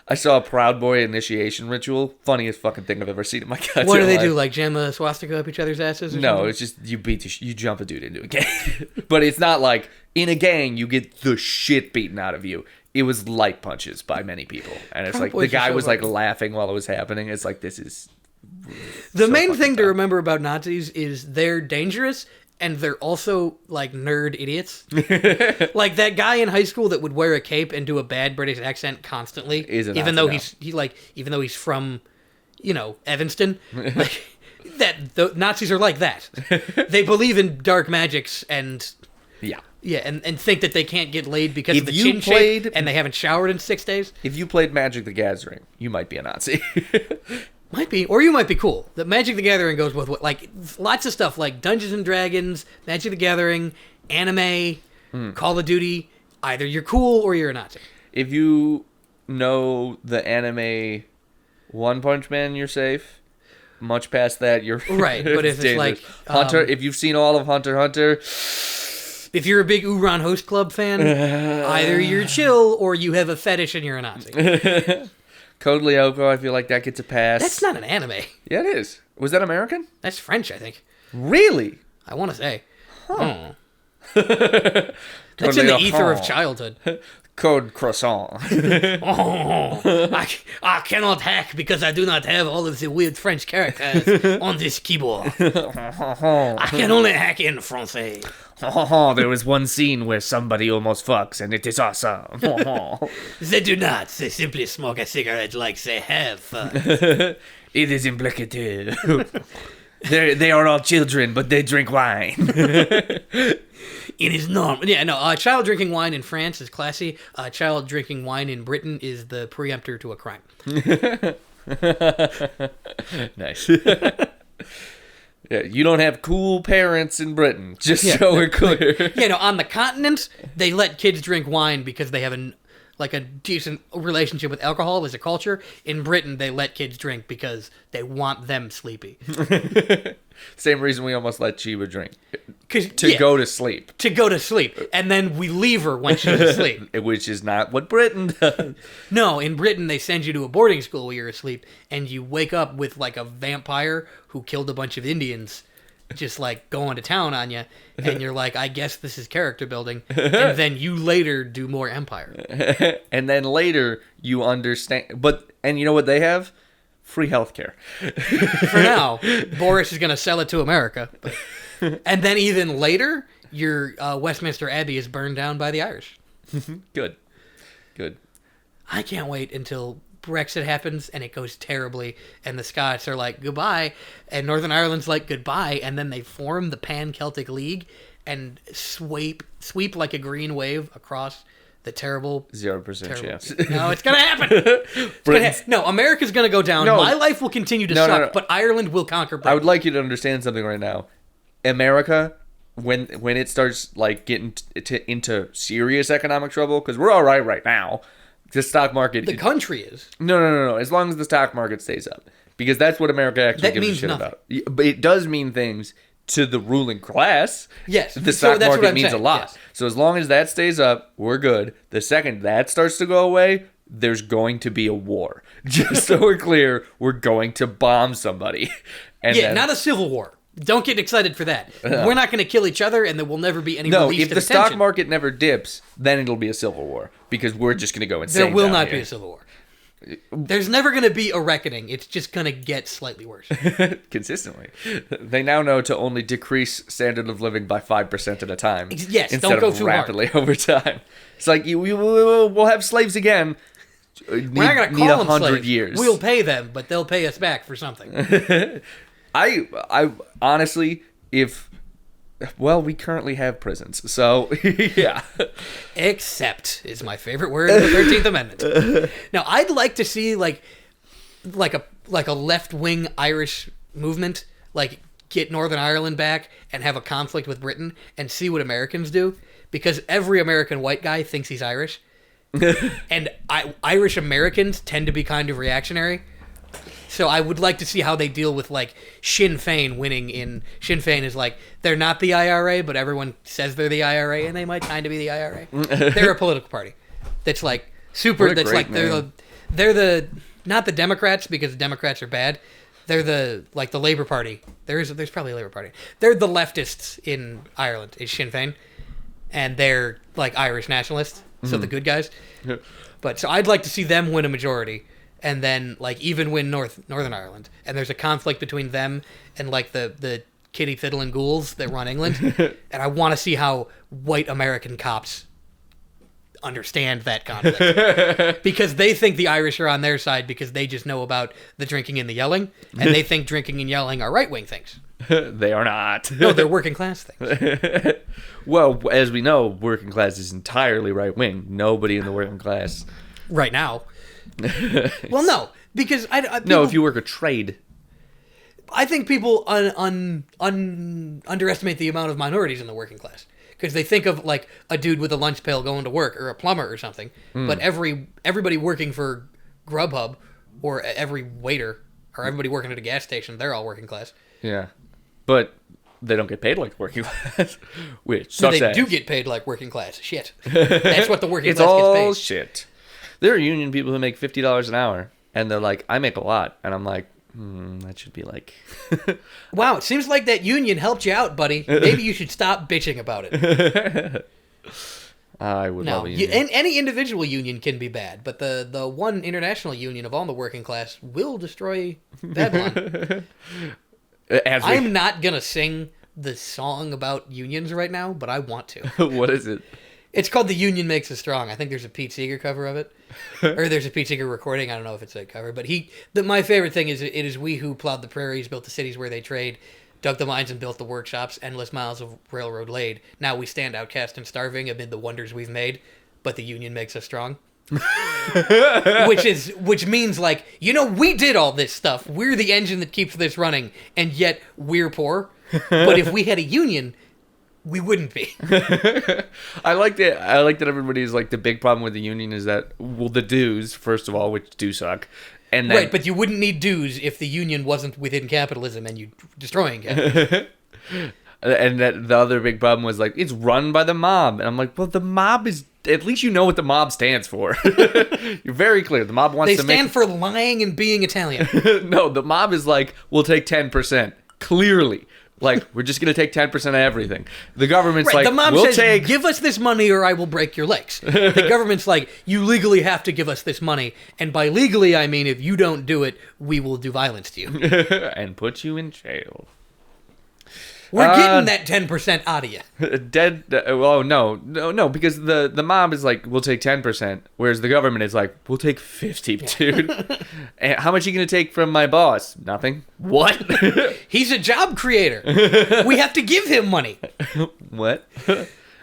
I saw a Proud Boy initiation ritual. Funniest fucking thing I've ever seen in my goddamn What do they life. do? Like jam a swastika up each other's asses? Or No, something? it's just you jump a dude into a gang. But it's not like in a gang you get the shit beaten out of you. It was light punches by many people, and it's Proud like Boys the are guy so was like funny. laughing while it was happening. It's like this is The so main fucking thing to dumb. remember about Nazis is they're dangerous and they're also like nerd idiots. Like that guy in high school that would wear a cape and do a bad British accent constantly, Is a even Nazi though now. even though he's from, Evanston. Like that the Nazis are like that. They believe in dark magics and yeah. and think that they can't get laid because If of the you chin played- shape and they haven't showered in 6 days. If you played Magic the Gathering, you might be a Nazi. Might be, or you might be cool. The Magic the Gathering goes with what, like lots of stuff, like Dungeons and Dragons, Magic the Gathering, anime, Call of Duty. Either you're cool or you're a Nazi. If you know the anime One Punch Man, you're safe. Much past that, you're Right, but if it's dangerous. like, Hunter, if you've seen all of Hunter x Hunter, If you're a big Uran Host Club fan, either you're chill or you have a fetish and you're a Nazi. Code Lyoko, I feel like that gets a pass. That's not an anime. Yeah, it is. Was that American? That's French, I think. Really? I want to say. Oh. Code That's in the Lyoko. ether of childhood. Code Croissant. I cannot hack because I do not have all of the weird French characters on this keyboard. I can only hack in Francais. There was one scene where somebody almost fucks, and it is awesome. They do not. They simply smoke a cigarette like they have. It is implicative. They are all children, but they drink wine. It is normal. Yeah, no, child drinking wine in France is classy. Child drinking wine in Britain is the preemptor to a crime. Nice. Yeah, you don't have cool parents in Britain, just so we're clear. Yeah, no, on the continent, they let kids drink wine because they have a decent relationship with alcohol as a culture. In Britain, they let kids drink because they want them sleepy. Same reason we almost let Chiba drink. To Go to sleep. To go to sleep. And then we leave her when she's asleep. Which is not what Britain does. No, in Britain, they send you to a boarding school while you're asleep, and you wake up with, like, a vampire who killed a bunch of Indians just, like, going to town on you, and you're like, I guess this is character building, and then you later do more Empire. And then later, you understand. And you know what they have? Free healthcare. For now, Boris is going to sell it to America. And then even later, your Westminster Abbey is burned down by the Irish. Good. I can't wait until Brexit happens and it goes terribly and the Scots are like, goodbye, and Northern Ireland's like, goodbye, and then they form the Pan-Celtic League and sweep like a green wave across the terrible... 0% chance. No, it's going to happen. No, America's going to go down. No. My life will continue to suck, No. but Ireland will conquer Britain. I would like you to understand something right now. America, when it starts like getting into serious economic trouble, because we're all right now. The stock market. The country is. No. As long as the stock market stays up, because that's what America actually That gives a means shit nothing. about. But it does mean things to the ruling class. Yes. The So stock that's what market I'm means saying, a lot. yes. So as long as that stays up, we're good. The second that starts to go away, there's going to be a war. Just so we're clear, we're going to bomb somebody. And Yeah, then, not a civil war. Don't get excited for that. We're not going to kill each other, and there will never be any no, release if to the detention. stock market never dips, then it'll be a civil war because we're just going to go insane. There will down not here. be a civil war. There's never going to be a reckoning. It's just going to get slightly worse. Consistently. They now know to only decrease standard of living by 5% at a time. Yes, instead don't go of too rapidly over time. It's like we'll have slaves again. We're not going to call them 100 slaves. years. We'll pay them, but they'll pay us back for something. I honestly, we currently have prisons, so yeah. Except is my favorite word in the 13th Amendment. Now, I'd like to see like a left-wing Irish movement, like get Northern Ireland back and have a conflict with Britain and see what Americans do, because every American white guy thinks he's Irish. And Irish Americans tend to be kind of reactionary. So I would like to see how they deal with, like, Sinn Féin winning in... Sinn Féin is like, they're not the IRA, but everyone says they're the IRA, and they might kind of be the IRA. They're a political party that's, like, super... That's like, name. They're the... Not the Democrats, because Democrats are bad. They're the, like, the Labour Party. There's probably a Labour Party. They're the leftists in Ireland, is Sinn Féin. And they're, like, Irish nationalists, so the good guys. But, so I'd like to see them win a majority, and then, like, even win Northern Ireland. And there's a conflict between them and, like, the kitty fiddling ghouls that run England. And I want to see how white American cops understand that conflict. Because they think the Irish are on their side because they just know about the drinking and the yelling. And they think drinking and yelling are right-wing things. They are not. No, they're working class things. Well, as we know, working class is entirely right-wing. Nobody in the working class. Right now. Well, no, because no, if you work a trade. I think people underestimate the amount of minorities in the working class, because they think of, like, a dude with a lunch pail going to work, or a plumber or something. But everybody working for Grubhub, or every waiter, or everybody working at a gas station, they're all working class. Yeah, but they don't get paid like working class, which sucks. So they do get paid like working class. Shit, that's what the working class gets paid. It's all shit. There are union people who make $50 an hour, and they're like, I make a lot. And I'm like, that should be like... Wow, it seems like that union helped you out, buddy. Maybe you should stop bitching about it. I would love a union. Any individual union can be bad, but the one international union of all the working class will destroy Babylon. I'm not going to sing the song about unions right now, but I want to. What is it? It's called The Union Makes Us Strong. I think there's a Pete Seeger cover of it. Or there's a Pete Seeger recording. I don't know if it's a cover. But my favorite thing is, it is we who plowed the prairies, built the cities where they trade, dug the mines and built the workshops, endless miles of railroad laid. Now we stand outcast and starving amid the wonders we've made, but the union makes us strong. which means, like, we did all this stuff. We're the engine that keeps this running, and yet we're poor. But if we had a union, we wouldn't be. I like that everybody's like, the big problem with the union is that, well, the dues, first of all, which do suck. And then, right, but you wouldn't need dues if the union wasn't within capitalism and you destroying capitalism. And that the other big problem was, like, it's run by the mob. And I'm like, well, the mob is... At least you know what the mob stands for. You're very clear. The mob wants to make... They stand for lying and being Italian. No, the mob is like, we'll take 10%. Clearly. Like, we're just going to take 10% of everything. The government's like, the mob we'll says, give us this money or I will break your legs. The government's like, you legally have to give us this money. And by legally, I mean, if you don't do it, we will do violence to you. And put you in jail. We're getting that 10% out of you. Oh, no, because the mob is like, we'll take 10%, whereas the government is like, we'll take 50, dude. And how much are you going to take from my boss? Nothing. What? He's a job creator. We have to give him money. What?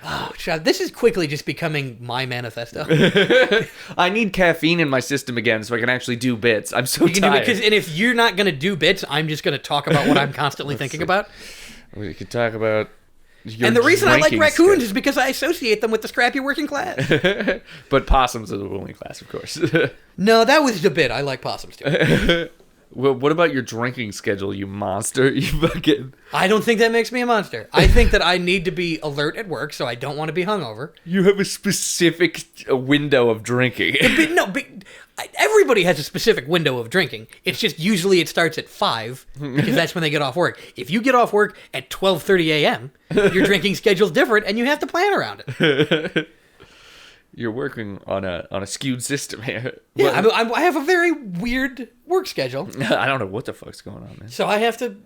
Oh, Chad, this is quickly just becoming my manifesto. I need caffeine in my system again so I can actually do bits. I'm so tired. And if you're not going to do bits, I'm just going to talk about what I'm constantly thinking about. We could talk about your And the reason I like raccoons schedule. is because I associate them with the scrappy working class. But possums are the ruling class, of course. No, that was a bit. I like possums too. Well, what about your drinking schedule, you monster? You fucking... I don't think that makes me a monster. I think that I need to be alert at work, so I don't want to be hungover. You have a specific window of drinking. Everybody has a specific window of drinking. It's just usually it starts at 5 because that's when they get off work. If you get off work at 12:30 a.m., your drinking schedule's different, and you have to plan around it. You're working on a skewed system here. Yeah, I have a very weird work schedule. I don't know what the fuck's going on, man. So I have to,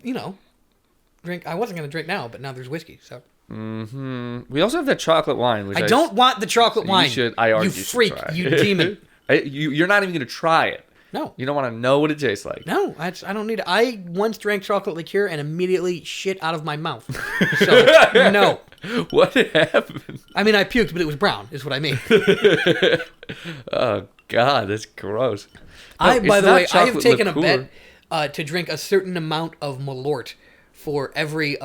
drink. I wasn't going to drink now, but now there's whiskey, so... Mm-hmm. We also have that chocolate wine. Which I don't want the chocolate wine. You freak. Try. You demon. You're not even going to try it. No. You don't want to know what it tastes like. No, I don't need it. I once drank chocolate liqueur and immediately shit out of my mouth. So, no. What happened? I mean, I puked, but it was brown, is what I mean. Oh, God, that's gross. By the way, I have taken a bet to drink a certain amount of Malort for every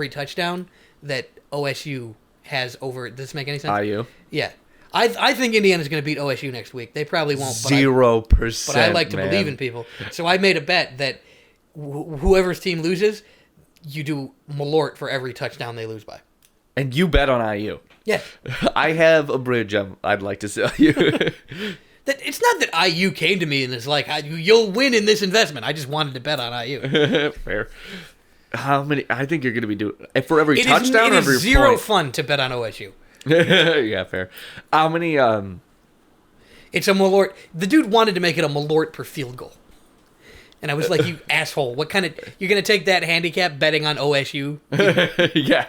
touchdown that OSU has over. Does this make any sense? IU. Yeah. I think Indiana's going to beat OSU next week. They probably won't. 0%. But I like to believe in people. So I made a bet that whoever's team loses, you do Malort for every touchdown they lose by. And you bet on IU. Yeah. I have a bridge I'd like to sell you. It's not that IU came to me and is like, you'll win in this investment. I just wanted to bet on IU. Fair. How many? I think you're going to be doing for every touchdown or every point. It is zero point? fun to bet on OSU. Yeah, fair. How many? It's a Malort. The dude wanted to make it a Malort per field goal. And I was like, you asshole. What kind of... You're going to take that handicap betting on OSU? Yeah.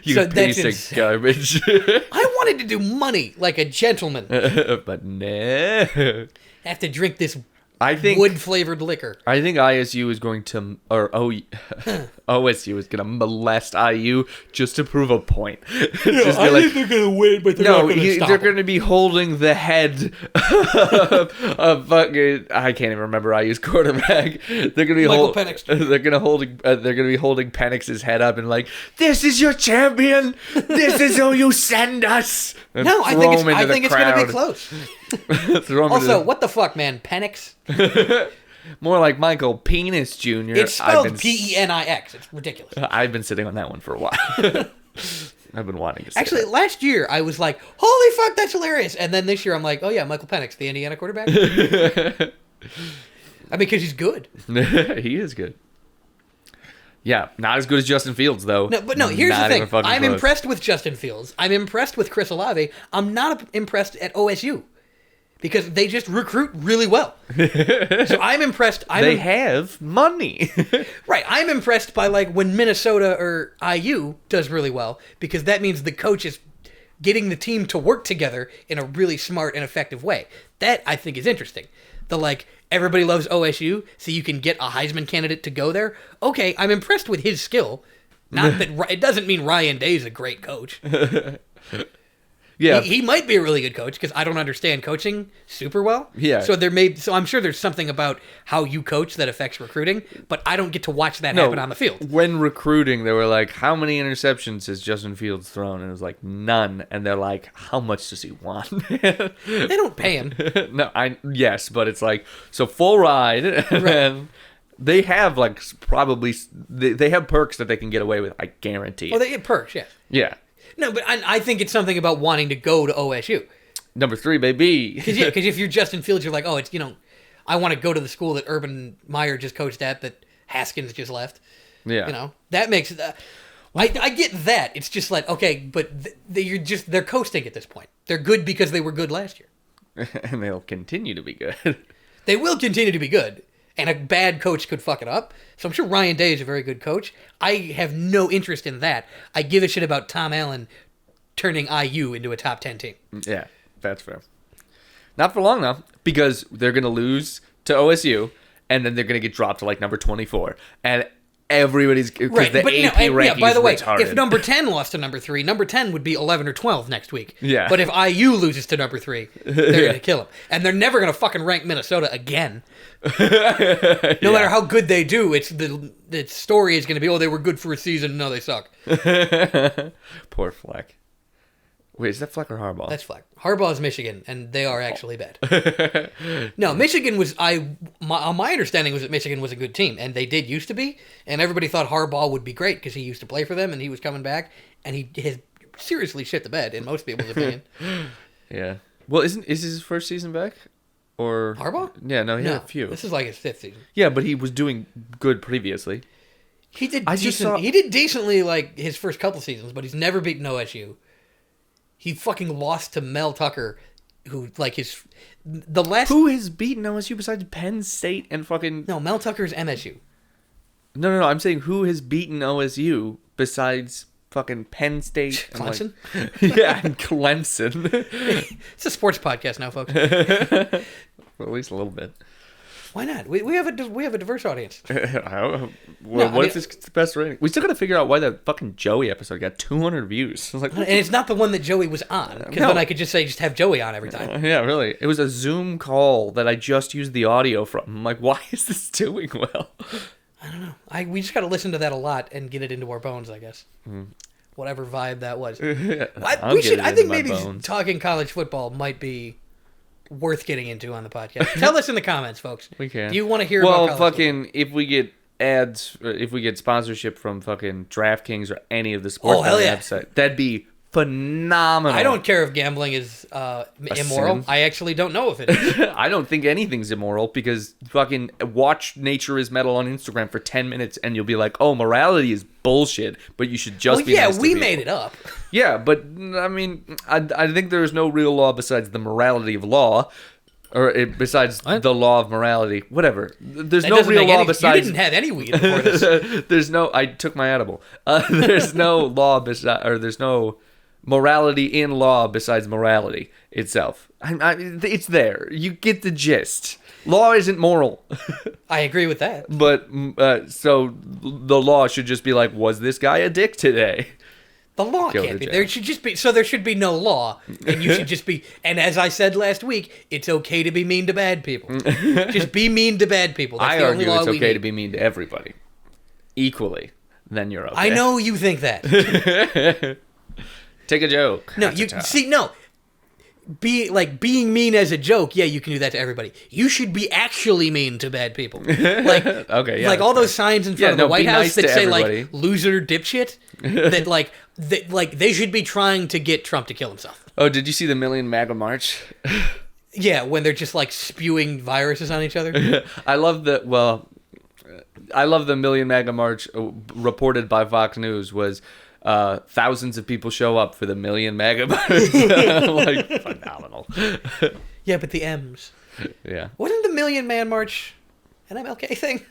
You So piece that's of garbage. I wanted to do money like a gentleman. But no. Have to drink this I think wood-flavored liquor. I think ISU is going to... Or OSU is going to molest IU just to prove a point. Think they're going to win, but they're not going to stop they're going to be holding the head of fucking... I can't even remember IU's quarterback. They're going to be Penix. They're going to be holding Penix's head up and like, this is your champion. This is who you send us. And No, I think it's going to be close. Also, what the fuck, man? Penix? More like Michael Penis Jr. It's spelled Penix. It's ridiculous. I've been sitting on that one for a while. I've been wanting to say Actually, that. last year, I was like, holy fuck, that's hilarious. And then this year, I'm like, oh yeah, Michael Penix, the Indiana quarterback. I mean, because he's good. He is good. Yeah, not as good as Justin Fields, though. No, here's the thing. I'm close. impressed with Justin Fields. I'm impressed with Chris Olave. I'm not impressed at OSU. Because they just recruit really well. So I'm impressed. They have money. Right. I'm impressed by like when Minnesota or IU does really well. Because that means the coach is getting the team to work together in a really smart and effective way. That I think is interesting. The like, everybody loves OSU, so you can get a Heisman candidate to go there. Okay, I'm impressed with his skill. Not that it doesn't mean Ryan Day's a great coach. Yeah, he might be a really good coach because I don't understand coaching super well. Yeah. So I'm sure there's something about how you coach that affects recruiting, but I don't get to watch that happen on the field. When recruiting, they were like, "How many interceptions has Justin Fields thrown?" And it was like, "None." And they're like, "How much does he want?" They don't pay him. Yes, but it's like so full ride, and then they have like probably they have perks that they can get away with. I guarantee. Well, they get perks, yeah. Yeah. No, but I think it's something about wanting to go to OSU. Number 3, baby. Because if you're Justin Fields, you're like, oh, it's I want to go to the school that Urban Meyer just coached at, that Haskins just left. Yeah. That makes I get that. It's just like, okay, but they're coasting at this point. They're good because they were good last year. And they'll continue to be good. They will continue to be good. And a bad coach could fuck it up. So I'm sure Ryan Day is a very good coach. I have no interest in that. I give a shit about Tom Allen turning IU into a top 10 team. Yeah, that's fair. Not for long, though, because they're going to lose to OSU, and then they're going to get dropped to, like, number 24. And everybody's... Because the AP ranking by the way, retarded. if number 10 lost to number 3, number 10 would be 11 or 12 next week. Yeah. But if IU loses to number 3, they're going to kill him. And they're never going to fucking rank Minnesota again. No matter how good they do, it's the story is going to be, oh, they were good for a season. No, they suck. Poor Fleck. Wait, is that Fleck or Harbaugh? That's Fleck. Harbaugh is Michigan, and they are actually bad. No, Michigan was... my understanding was that Michigan was a good team, and they did used to be, and everybody thought Harbaugh would be great because he used to play for them, and he was coming back, and he has seriously shit the bed, in most people's opinion. Yeah. Well, is his first season back? Or Harbaugh? Yeah, no, he had a few. This is like his 5th season. Yeah, but he was doing good previously. He did He did decently like his first couple seasons, but he's never beaten OSU. He fucking lost to Mel Tucker, who like Who has beaten OSU besides Penn State and fucking... No, Mel Tucker's MSU. No. I'm saying who has beaten OSU besides fucking Penn State? Clemson? Yeah, and Clemson. It's a sports podcast now, folks. Well, at least a little bit. Why not? We have a diverse audience. If it's the best rating? We still got to figure out why that fucking Joey episode got 200 views. Like, and it's not the one that Joey was on, because then I could just have Joey on every time. Yeah, really. It was a Zoom call that I just used the audio from. I'm like, why is this doing well? I don't know. We just got to listen to that a lot and get it into our bones, I guess. Whatever vibe that was. I think maybe talking college football might be worth getting into on the podcast. Tell us in the comments, folks. We can. Do you want to hear about college fucking football? If we get ads, or if we get sponsorship from fucking DraftKings or any of the sports website, that'd be phenomenal. I don't care if gambling is immoral. Sin. I actually don't know if it is. I don't think anything's immoral because fucking watch Nature is Metal on Instagram for 10 minutes and you'll be like, oh, morality is bullshit, but you should just be nice to we people. made it up. Yeah, but I mean, I think there's no real law besides the morality of law. Besides the law of morality, whatever. There's no real law besides. You didn't have any weed before this. There's no. I took my edible. There's no law besides, or there's no morality in law besides morality itself. It's there. You get the gist. Law isn't moral. I agree with that. But so the law should just be like, was this guy a dick today? The law can't be. There should just be. So there should be no law, and you should just be. And as I said last week, it's okay to be mean to bad people. Just be mean to bad people. That's the only law it's we okay need. to be mean to everybody, equally. Then you're okay. I know you think that. Take a joke. No, no. Being mean as a joke. Yeah, you can do that to everybody. You should be actually mean to bad people. Like okay, yeah, like all those signs in front of the White House that say everybody. like loser dipshit. that they should be trying to get Trump to kill himself. Oh, did you see the Million MAGA March? Yeah, when they're just like spewing viruses on each other. I love the Million MAGA March reported by Fox News was thousands of people show up for the Million MAGA March. Like phenomenal. Yeah, but the M's. Yeah. Wasn't the Million Man March an MLK thing?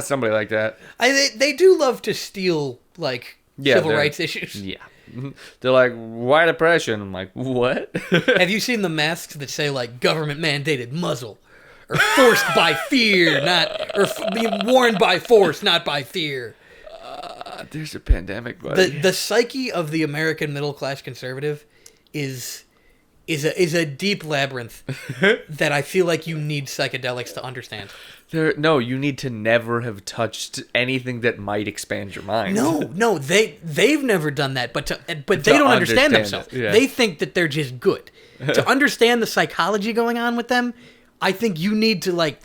Somebody like that. They do love to steal like civil rights issues. Yeah. They're like, white oppression. I'm like, what? Have you seen the masks that say like government mandated muzzle? Or forced by fear, being worn by force, not by fear. There's a pandemic, buddy. The psyche of the American middle class conservative is a deep labyrinth that I feel like you need psychedelics to understand. You need to never have touched anything that might expand your mind. No, they've never done that, but they don't understand themselves. Yeah. They think that they're just good. To understand the psychology going on with them, I think you need to like.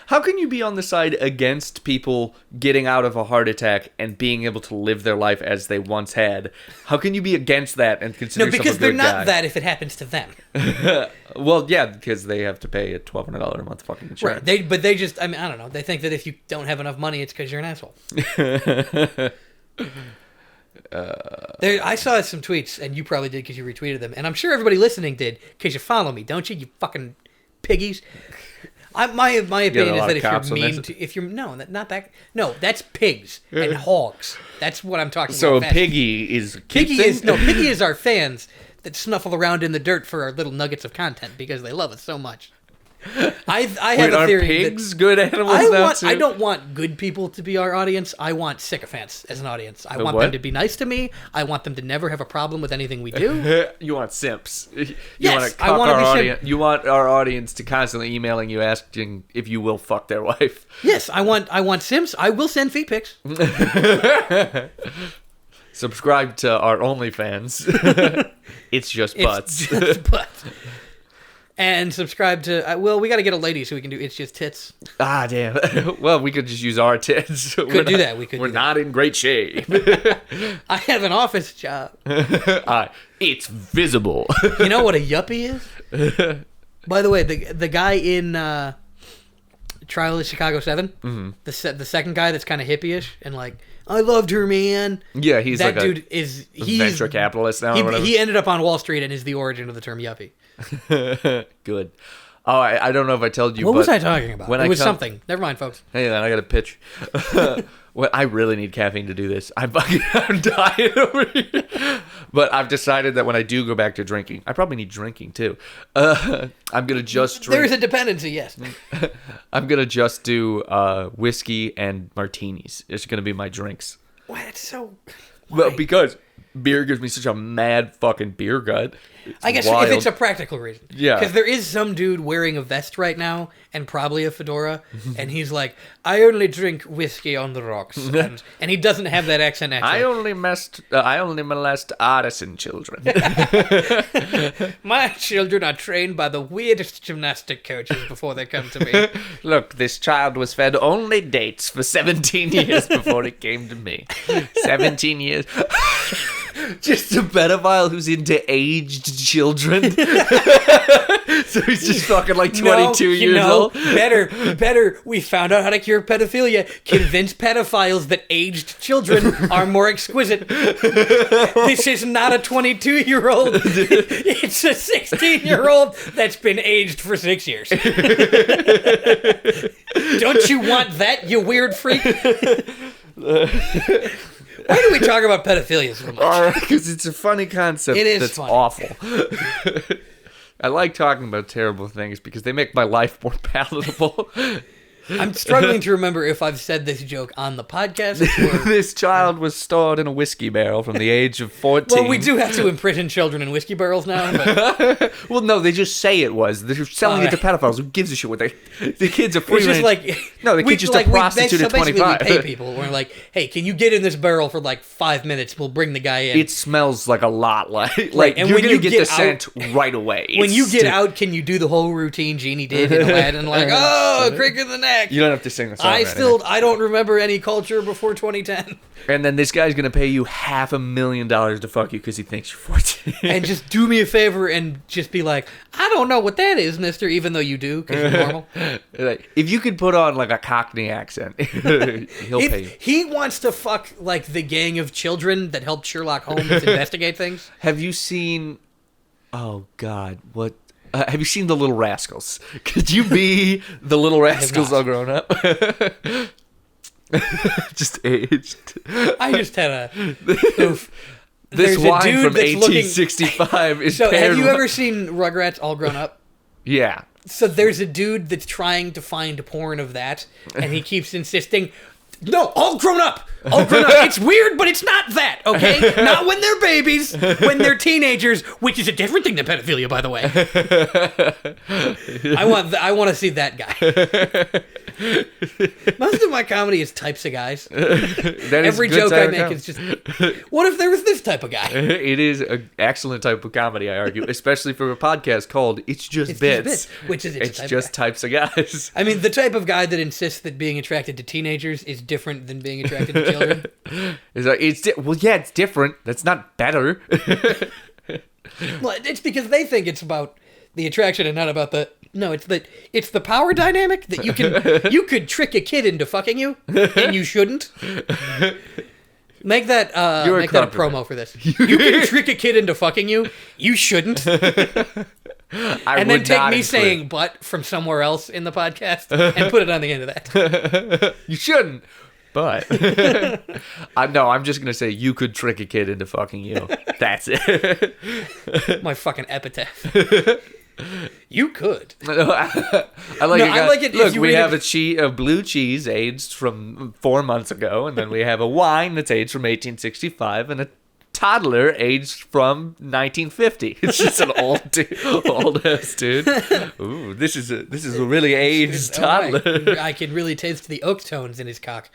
How can you be on the side against people getting out of a heart attack and being able to live their life as they once had? How can you be against that and consider yourself a good guy? No, because they're not that if it happens to them. Well, yeah, because they have to pay a $1,200 a month fucking insurance. Right. But they just, I mean, I don't know. They think that if you don't have enough money, it's because you're an asshole. I saw some tweets, and you probably did because you retweeted them, and I'm sure everybody listening did because you follow me, don't you? You fucking piggies. My opinion is that if you're no, that's pigs and hogs. That's what I'm talking about. So piggy is piggy is our fans that snuffle around in the dirt for our little nuggets of content because they love us so much. I have a theory. Are pigs good animals now too? I don't want good people to be our audience. I want sycophants as an audience. I want them to be nice to me. I want them to never have a problem with anything we do. You want simps. I want to be audience. You want our audience to constantly emailing you asking if you will fuck their wife. Yes, I want simps. I will send feet pics. Subscribe to our OnlyFans. It's just butts. It's just butts. And subscribe to, we got to get a lady so we can do It's Just Tits. Ah, damn. Well, we could just use our tits. We're not in great shape. I have an office job. It's visible. You know what a yuppie is? By the way, the guy in Trial of Chicago 7, mm-hmm. the second guy that's kind of hippie-ish and like, I loved her, man. Yeah, he's that like dude is venture capitalist now or whatever. He ended up on Wall Street and is the origin of the term yuppie. Good. Oh, I don't know if I told you. What was I talking about? It was something. Never mind, folks. Hey, man, I got a pitch. Well, I really need caffeine to do this. I'm dying over here. But I've decided that when I do go back to drinking, I probably need drinking too. I'm gonna just drink. There is a dependency, yes. I'm gonna just do whiskey and martinis. It's gonna be my drinks. Why? That's so. Well, because beer gives me such a mad fucking beer gut. I guess wild. if it's a practical reason. Yeah. Because there is some dude wearing a vest right now and probably a fedora, and he's like, I only drink whiskey on the rocks. And he doesn't have that accent actually. I only molest artisan children. My children are trained by the weirdest gymnastic coaches before they come to me. Look, this child was fed only dates for 17 years before it came to me. 17 years. Just a pedophile who's into aged children. So he's just fucking like 22 years old. Better. We found out how to cure pedophilia. Convince pedophiles that aged children are more exquisite. This is not a 22-year-old. It's a 16-year-old that's been aged for 6 years. Don't you want that, you weird freak? Why do we talk about pedophilia so much? Because it's a funny concept. It is that's funny. awful. I like talking about terrible things because they make my life more palatable. I'm struggling to remember if I've said this joke on the podcast. Or... This child was stored in a whiskey barrel from the age of 14. Well, we do have to imprison children in whiskey barrels now. But... Well, no, they just say it was. They're selling it to pedophiles. Who gives a shit what they... The kids are free. It's just like... No, the kid's just a prostitute at 25. We pay people. We're like, hey, can you get in this barrel for like 5 minutes? We'll bring the guy in. It smells like a lot like... Right. And you're when going to you get the out, scent right away. When you get out, can you do the whole routine Genie did in Aladdin? Like, oh, crick in the neck. You don't have to sing the song. I don't remember any culture before 2010. And then this guy's going to pay you $500,000 to fuck you because he thinks you're 14. And just do me a favor and just be like, I don't know what that is, mister, even though you do, because you're normal. Like, if you could put on like a Cockney accent, he'll pay you. He wants to fuck like the gang of children that helped Sherlock Holmes investigate things. Have you seen... Oh, God. What... have you seen The Little Rascals? Could you be the Little Rascals all grown up? Just aged. I just had a... Oof. This There's wine a dude from that's 1865 is So paired have you with- ever seen Rugrats all grown up? Yeah. So there's a dude that's trying to find porn of that, and he keeps insisting... No, all grown up. All grown up. It's weird, but it's not that, okay? Not when they're babies, when they're teenagers, which is a different thing than pedophilia, by the way. I want to see that guy. Most of my comedy is types of guys. Every joke I make is just, what if there was this type of guy? It is an excellent type of comedy, I argue, especially for a podcast called It's Just Bits. Which is it's just types of guys. I mean, the type of guy that insists that being attracted to teenagers is different than being attracted to children. It's different. That's not better. Well, it's because they think it's about the attraction and not about the... No, it's the power dynamic that you could trick a kid into fucking you, and you shouldn't. Make that a promo for this. You can trick a kid into fucking you. You shouldn't. And then take me saying "but" from somewhere else in the podcast and put it on the end of that. You shouldn't. But I'm just gonna say you could trick a kid into fucking you. That's it. My fucking epitaph. You could. I like it. Look, we have a a cheese of blue cheese aged from 4 months ago, and then we have a wine that's aged from 1865, and a toddler aged from 1950. It's just an old ass dude. Ooh, this is a really aged toddler. I can really taste the oak tones in his cock.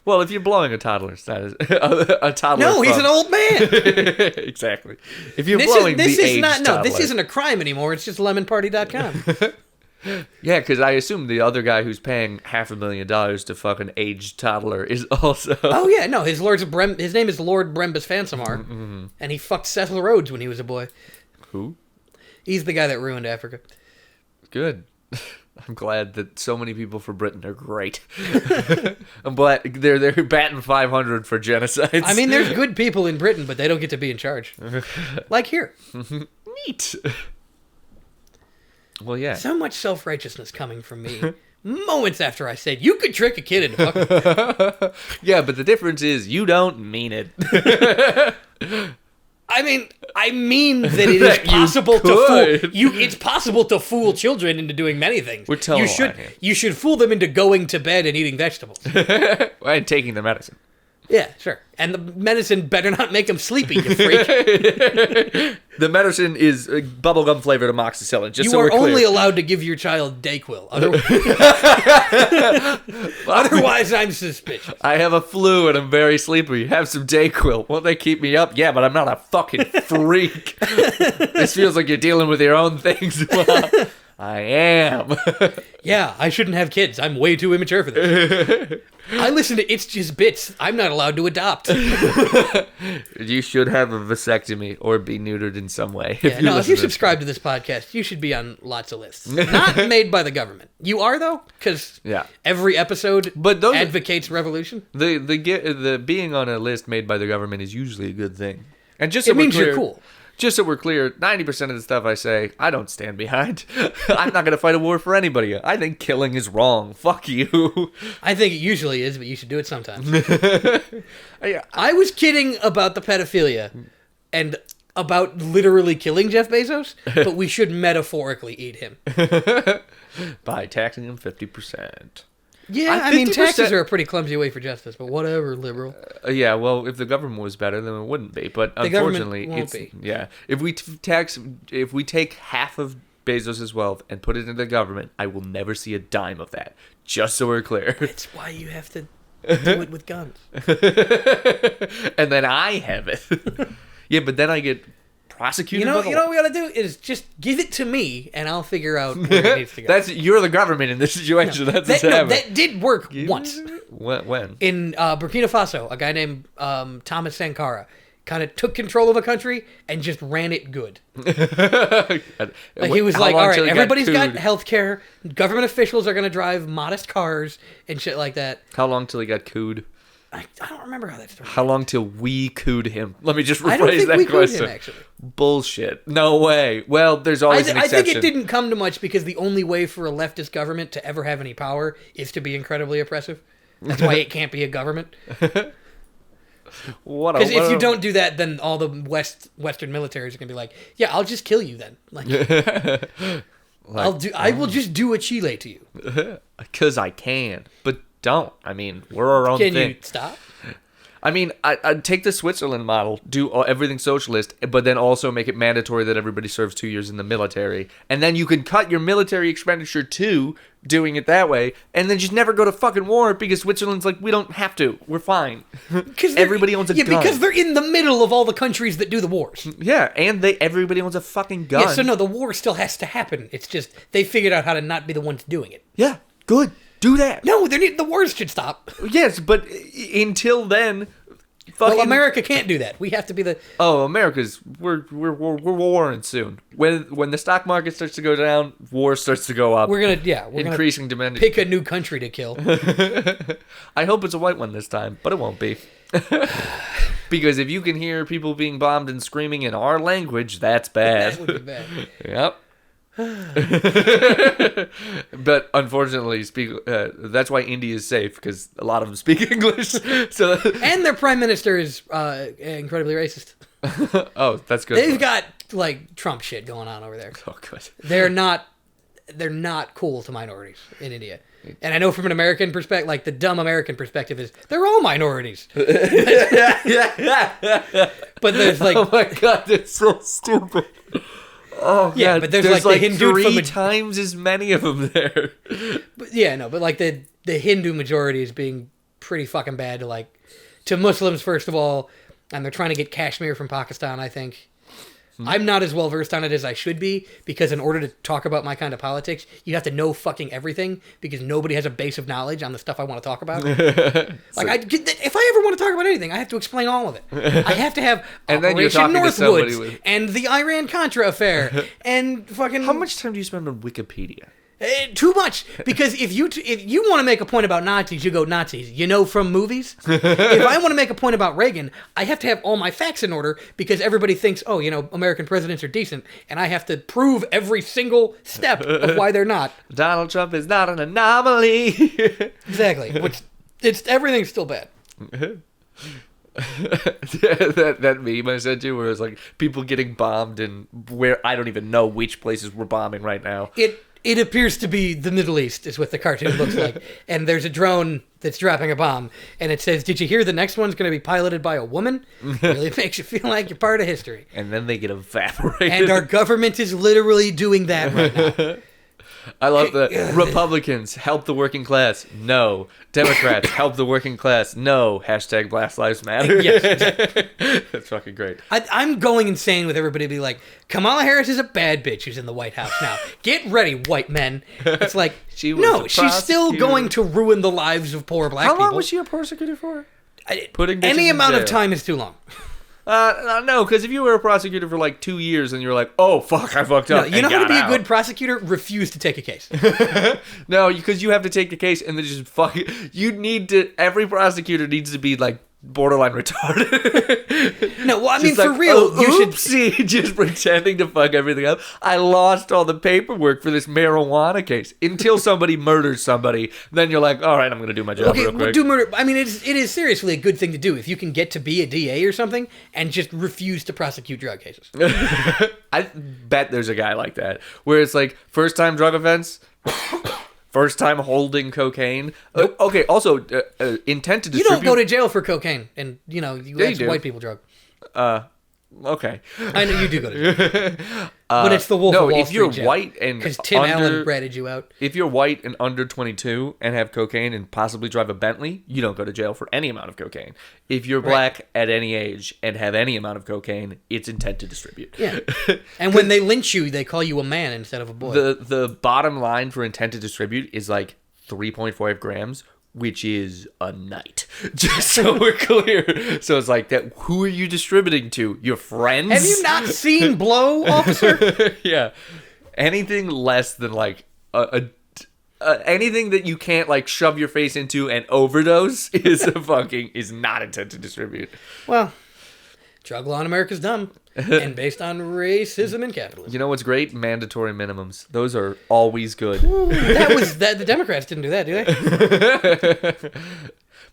Well, if you're blowing a toddler, that is a toddler. No, he's an old man. Exactly. If you're blowing the aged toddler. This isn't a crime anymore. It's just lemonparty.com. Yeah, because I assume the other guy who's paying $500,000 to fuck an aged toddler is also... Oh, yeah, no, his name is Lord Brembus Fansamar, and he fucked Cecil Rhodes when he was a boy. Who? He's the guy that ruined Africa. Good. I'm glad that so many people for Britain are great. I'm glad they're batting 500 for genocides. I mean, there's good people in Britain, but they don't get to be in charge. Like here. Neat. Well, yeah. So much self-righteousness coming from me. Moments after I said, you could trick a kid into fucking... Yeah, but the difference is you don't mean it. I mean that it is possible to fool you. It's possible to fool children into doing many things. We're telling you should fool them into going to bed and eating vegetables and taking their medicine. Yeah, sure. And the medicine better not make him sleepy, you freak. The medicine is bubblegum flavored amoxicillin, just You so are we're clear. only allowed to give your child Dayquil. Otherwise, I'm suspicious. I have a flu and I'm very sleepy. Have some Dayquil. Won't they keep me up? Yeah, but I'm not a fucking freak. This feels like you're dealing with your own things. Well, I am. Yeah, I shouldn't have kids. I'm way too immature for this. I listen to It's Just Bits. I'm not allowed to adopt. You should have a vasectomy or be neutered in some way. If you subscribe to this podcast, you should be on lots of lists. Not made by the government. You are, though? Because every episode advocates revolution. The being on a list made by the government is usually a good thing. And just so it means you're cool. Just so we're clear, 90% of the stuff I say, I don't stand behind. I'm not going to fight a war for anybody. I think killing is wrong. Fuck you. I think it usually is, but you should do it sometimes. I was kidding about the pedophilia and about literally killing Jeff Bezos, but we should metaphorically eat him. By taxing him 50%. Yeah, I mean, taxes are a pretty clumsy way for justice, but whatever, liberal. Yeah, well, if the government was better, then it wouldn't be. But unfortunately, it's be. Yeah. If we take half of Bezos' wealth and put it into the government, I will never see a dime of that. Just so we're clear. That's why you have to do it with guns. And then I have it. Yeah, but then I get prosecuted. You know what we gotta do is just give it to me, and I'll figure out where it needs to go. You're the government in this situation. No, that did work once. When? In Burkina Faso, a guy named Thomas Sankara kind of took control of a country and just ran it good. He was like, all right, everybody's got health care. Government officials are going to drive modest cars and shit like that. How long till he got cooed? I don't remember how that started. How long till we cooed him? Let me just rephrase that question. I don't think we cooed him, actually. Bullshit. No way. Well, there's always an exception. I think it didn't come to much because the only way for a leftist government to ever have any power is to be incredibly oppressive. That's why it can't be a government. Because if you don't do that, then all the Western militaries are going to be like, yeah, I'll just kill you then. I will just do a Chile to you. Because I can. But don't. I mean, we're our own thing. Can you stop? I mean, I'd take the Switzerland model, do everything socialist, but then also make it mandatory that everybody serves 2 years in the military. And then you can cut your military expenditure too, doing it that way, and then just never go to fucking war because Switzerland's like, we don't have to. We're fine. Because everybody owns a gun. Yeah, because they're in the middle of all the countries that do the wars. Yeah, and everybody owns a fucking gun. Yeah, so no, the war still has to happen. It's just, they figured out how to not be the ones doing it. Yeah, good. Do that. No, the wars should stop. Yes, but until then, fucking... Well, America can't do that. We have to be the... Oh, we're warring soon. When the stock market starts to go down, war starts to go up. We're increasing demand. Pick a new country to kill. I hope it's a white one this time, but it won't be. Because if you can hear people being bombed and screaming in our language, that's bad. That would be bad. Yep. But unfortunately, that's why India is safe, because a lot of them speak English. So and their prime minister is incredibly racist. Oh, that's good. They've got like Trump shit going on over there. Oh, good. They're not cool to minorities in India. And I know from an American perspective, like the dumb American perspective is they're all minorities. But there's like, oh my god, that's so stupid. Oh yeah, God. But there's like the Hindu three times as many of them there. But yeah, no, but like the Hindu majority is being pretty fucking bad to Muslims first of all, and they're trying to get Kashmir from Pakistan. I think I'm not as well versed on it as I should be, because in order to talk about my kind of politics, you have to know fucking everything, because nobody has a base of knowledge on the stuff I want to talk about. If I ever want to talk about anything, I have to explain all of it. I have to have Operation Northwoods and the Iran-Contra affair and fucking... How much time do you spend on Wikipedia? Too much, because if you want to make a point about Nazis, you go Nazis. You know, from movies. If I want to make a point about Reagan, I have to have all my facts in order, because everybody thinks, oh, American presidents are decent, and I have to prove every single step of why they're not. Donald Trump is not an anomaly. Exactly. Everything's still bad. that meme I sent you, where it's like people getting bombed and where I don't even know which places we're bombing right now. It appears to be the Middle East, is what the cartoon looks like. And there's a drone that's dropping a bomb. And it says, did you hear the next one's going to be piloted by a woman? Really makes you feel like you're part of history. And then they get evaporated. And our government is literally doing that right now. I love that. Republicans, help the working class. No. Democrats, help the working class. No. Hashtag Black Lives Matter. Yes, exactly. That's fucking great. I'm going insane with everybody be like, Kamala Harris is a bad bitch who's in the White House now. Get ready, white men. It's like, she's still going to ruin the lives of poor black people. How long was she a prosecutor for? Any amount of time is too long. No, because if you were a prosecutor for like 2 years and you're like, oh, fuck, I fucked up. No, you know how to be a good prosecutor? Refuse to take a case. No, because you have to take the case and then just fuck it. Every prosecutor needs to be like borderline retarded. No, well, I mean, for real, you should just pretending to fuck everything up. I lost all the paperwork for this marijuana case until somebody murders somebody. Then you're like, all right, I'm going to do my job real quick. Do murder. I mean, it is seriously a good thing to do if you can get to be a DA or something and just refuse to prosecute drug cases. I bet there's a guy like that where it's like first time drug offense. First time holding cocaine. Nope. Okay, also, intent to distribute... You don't go to jail for cocaine, and, that's white people drug. Okay. I know you do go to jail. But it's the Wolf of Wall Street jail. White and because Tim Allen ratted you out. If you're white and under 22 and have cocaine and possibly drive a Bentley, you don't go to jail for any amount of cocaine. If you're black at any age and have any amount of cocaine, it's intent to distribute. Yeah. And when they lynch you, they call you a man instead of a boy. The bottom line for intent to distribute is like 3.5 grams, which is a night. Just so we're clear. So it's like that. Who are you distributing to? Your friends? Have you not seen Blow, officer? Yeah. Anything less than like anything that you can't like shove your face into and overdose is not intent to distribute. Well, drug law in America's dumb. And based on racism and capitalism. You know what's great? Mandatory minimums. Those are always good. The Democrats didn't do that, do they?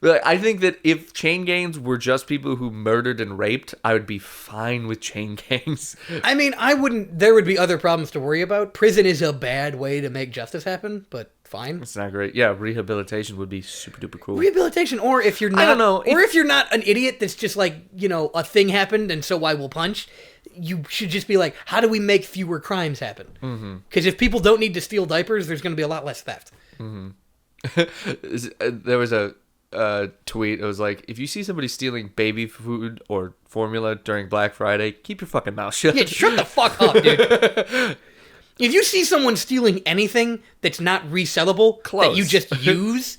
But I think that if chain gangs were just people who murdered and raped, I would be fine with chain gangs. I mean, I wouldn't. There would be other problems to worry about. Prison is a bad way to make justice happen, but fine. It's not great. Yeah, rehabilitation would be super duper cool. Rehabilitation, or if you're not, I don't know, if you're not an idiot that's just like, a thing happened and so I will punch. You should just be like, how do we make fewer crimes happen? Because if people don't need to steal diapers, there's going to be a lot less theft. There was a tweet. It was like, if you see somebody stealing baby food or formula during Black Friday, keep your fucking mouth shut. Yeah, shut the fuck up, dude. If you see someone stealing anything that's not resellable, that you just use,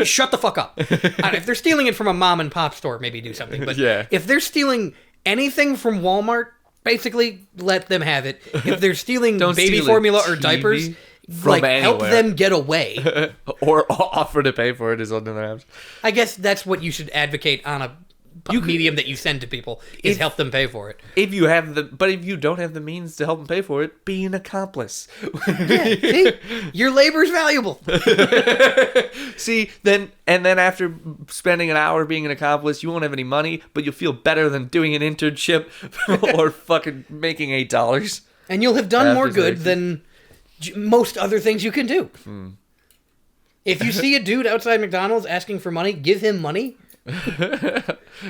shut the fuck up. If they're stealing it from a mom and pop store, maybe do something. But if they're stealing anything from Walmart, basically let them have it. If they're stealing baby formula or diapers, help them get away. Or offer to pay for it is on the apps. I guess that's what you should advocate on a medium that you send to people, is help them pay for it. If you don't have the means to help them pay for it, be an accomplice. Yeah, see? Your labor's valuable. See, then after spending an hour being an accomplice, you won't have any money, but you'll feel better than doing an internship or fucking making $8. And you'll have done more good than most other things you can do. If you see a dude outside McDonald's asking for money, give him money.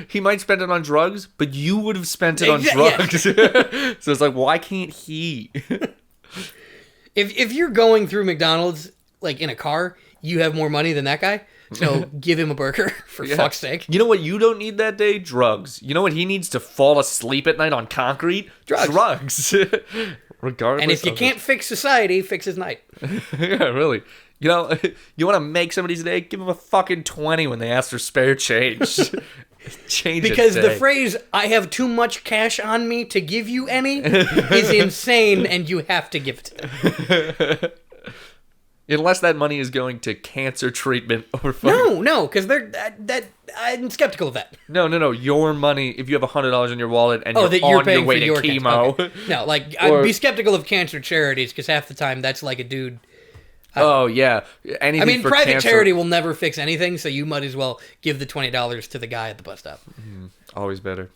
He might spend it on drugs, but you would have spent it on drugs. Yeah. So it's like, why can't he? If you're going through McDonald's like in a car, you have more money than that guy. So give him a burger, for fuck's sake. You know what you don't need that day? Drugs. You know what he needs to fall asleep at night on concrete? Drugs. Regardless. And if you can't fix society, fix his night. Yeah, really. You want to make somebody's day? Give them a fucking 20 when they ask for spare change. Change because the phrase, I have too much cash on me to give you any, is insane, and you have to give it to them. Unless that money is going to cancer treatment or fucking... No, because I'm skeptical of that. No. Your money, if you have $100 in your wallet and you're on your way to chemo. Okay. No, I'd be skeptical of cancer charities because half the time that's like a dude... yeah. Anything private cancer. Charity will never fix anything, so you might as well give the $20 to the guy at the bus stop. Always better.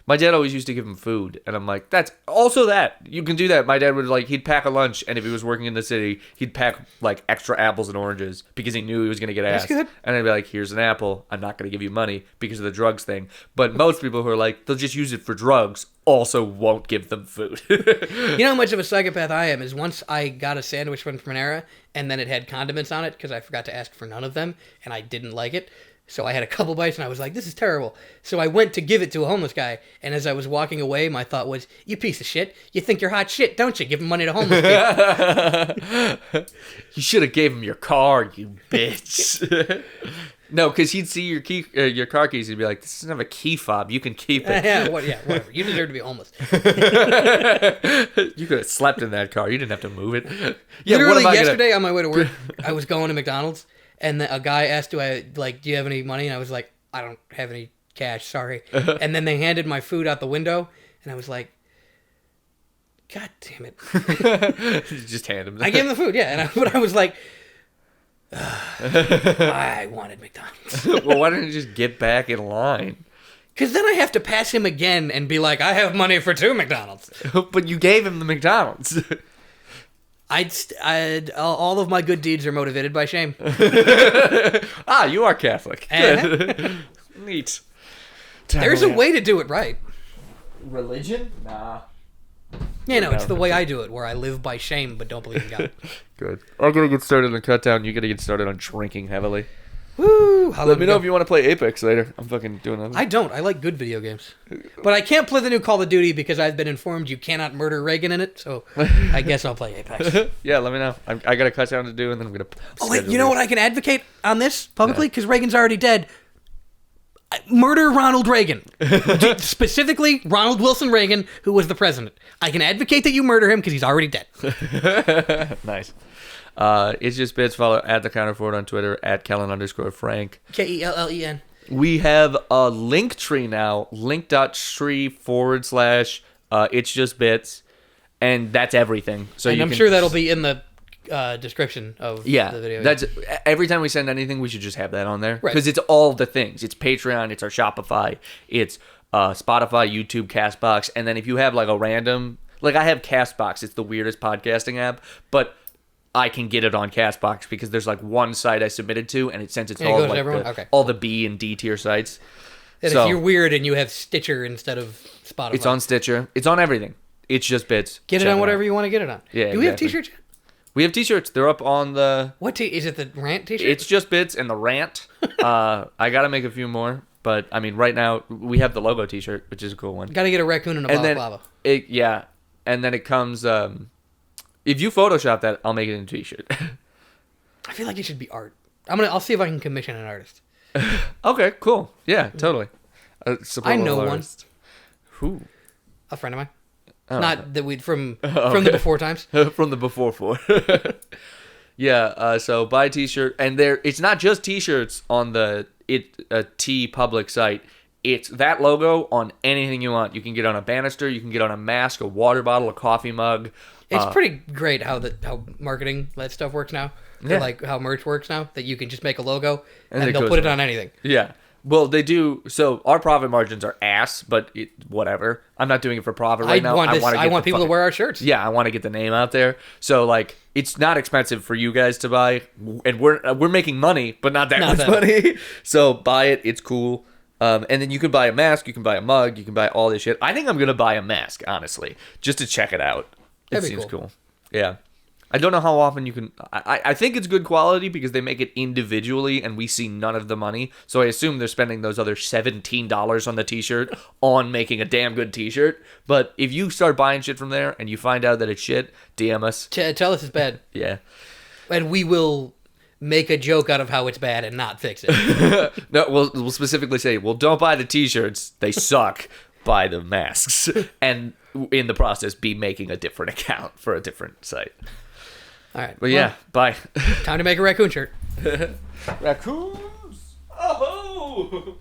My dad always used to give him food, and I'm like, that's also that. You can do that. My dad would, like, he'd pack a lunch, and if he was working in the city, he'd pack, like, extra apples and oranges because he knew he was going to get asked. That's good. And I'd be like, here's an apple. I'm not going to give you money because of the drugs thing. But most people who are like, they'll just use it for drugs also won't give them food. You know how much of a psychopath I am is once I got a sandwich from Panera, and then it had condiments on it because I forgot to ask for none of them, and I didn't like it. So I had a couple bites, and I was like, this is terrible. So I went to give it to a homeless guy, and as I was walking away, my thought was, you piece of shit. You think you're hot shit, don't you? Give him money to homeless people. You should have gave him your car, you bitch. No, because he'd see your car keys, and he'd be like, this doesn't have a key fob. You can keep it. Yeah, whatever. You deserve to be homeless. You could have slept in that car. You didn't have to move it. Yeah, Literally yesterday on my way to work, I was going to McDonald's, and a guy asked, do you have any money? And I was like, I don't have any cash, sorry. And then they handed my food out the window, and I was like, God damn it. Just hand him. I gave him the food, yeah. But I was like, I wanted McDonald's. Well, why didn't you just get back in line? Because then I have to pass him again and be like, I have money for 2 McDonald's. But you gave him the McDonald's. All of my good deeds are motivated by shame. You are Catholic. Good. Neat. There's a way to do it right. Religion? Nah. Yeah, no, it's the way I do it, where I live by shame but don't believe in God. Good. I'm going to get started on cut down. You got to get started on drinking heavily. Woo! Let me know if you want to play Apex later. I'm fucking doing that. I don't. I like good video games. But I can't play the new Call of Duty because I've been informed you cannot murder Reagan in it, so I guess I'll play Apex. Yeah, let me know. I got a cut down to do, and then I'm going to... Oh, wait, you know what I can advocate on this publicly? Because Reagan's already dead. Murder Ronald Reagan. Specifically, Ronald Wilson Reagan, who was the president. I can advocate that you murder him because he's already dead. Nice. It's just bits. Follow at the counterfort on Twitter, at Kellen_Frank. Kellen. We have a link tree now, link.tree / it's just bits, and that's everything. So and I'm sure that'll be in the description of the video. That's every time we send anything, we should just have that on there right. because it's all the things. It's Patreon, it's our Shopify, it's Spotify, YouTube, Castbox, and then if you have like a random, like I have Castbox, it's the weirdest podcasting app, but I can get it on Castbox because there's like one site I submitted to, and it sends it to all like all the B and D tier sites. And so, if you're weird and you have Stitcher instead of Spotify, it's on Stitcher. It's on everything. It's just bits. Get it on whatever you want to get it on. Yeah. Do we have T-shirts yet? We have T-shirts. They're up on the... What is it? The Rant T-shirt? It's just bits and the Rant. I gotta make a few more, but I mean, right now we have the logo T-shirt, which is a cool one. Got to get a raccoon and a balaclava. And then it comes. If you Photoshop that, I'll make it into a T-shirt. I feel like it should be art. I'll see if I can commission an artist. Okay, cool. Yeah, totally. I know one. Who? A friend of mine. Oh. Not that we from the before times. From the before four. Yeah. So buy a T-shirt, and it's not just T-shirts on the T public site. It's that logo on anything you want. You can get on a banister, you can get on a mask, a water bottle, a coffee mug. It's pretty great how marketing that stuff works now. Yeah. Like how merch works now, that you can just make a logo and they'll put it on anything. Yeah. Well, they do. So our profit margins are ass, but whatever. I'm not doing it for profit right now. I want people to wear our shirts. Yeah, I want to get the name out there. So like, it's not expensive for you guys to buy, and we're making money, but not that much money. So buy it. It's cool. And then you can buy a mask, you can buy a mug, you can buy all this shit. I think I'm gonna buy a mask, honestly, just to check it out. It seems cool. Yeah. I don't know how often you can... I think it's good quality because they make it individually and we see none of the money. So I assume they're spending those other $17 on the T-shirt on making a damn good T-shirt. But if you start buying shit from there and you find out that it's shit, DM us. Tell us it's bad. Yeah. And we will make a joke out of how it's bad and not fix it. No, we'll specifically say, well, don't buy the T-shirts. They suck. Buy the masks. And in the process, be making a different account for a different site. All right. But yeah, bye. Time to make a raccoon shirt. Raccoons! Oh!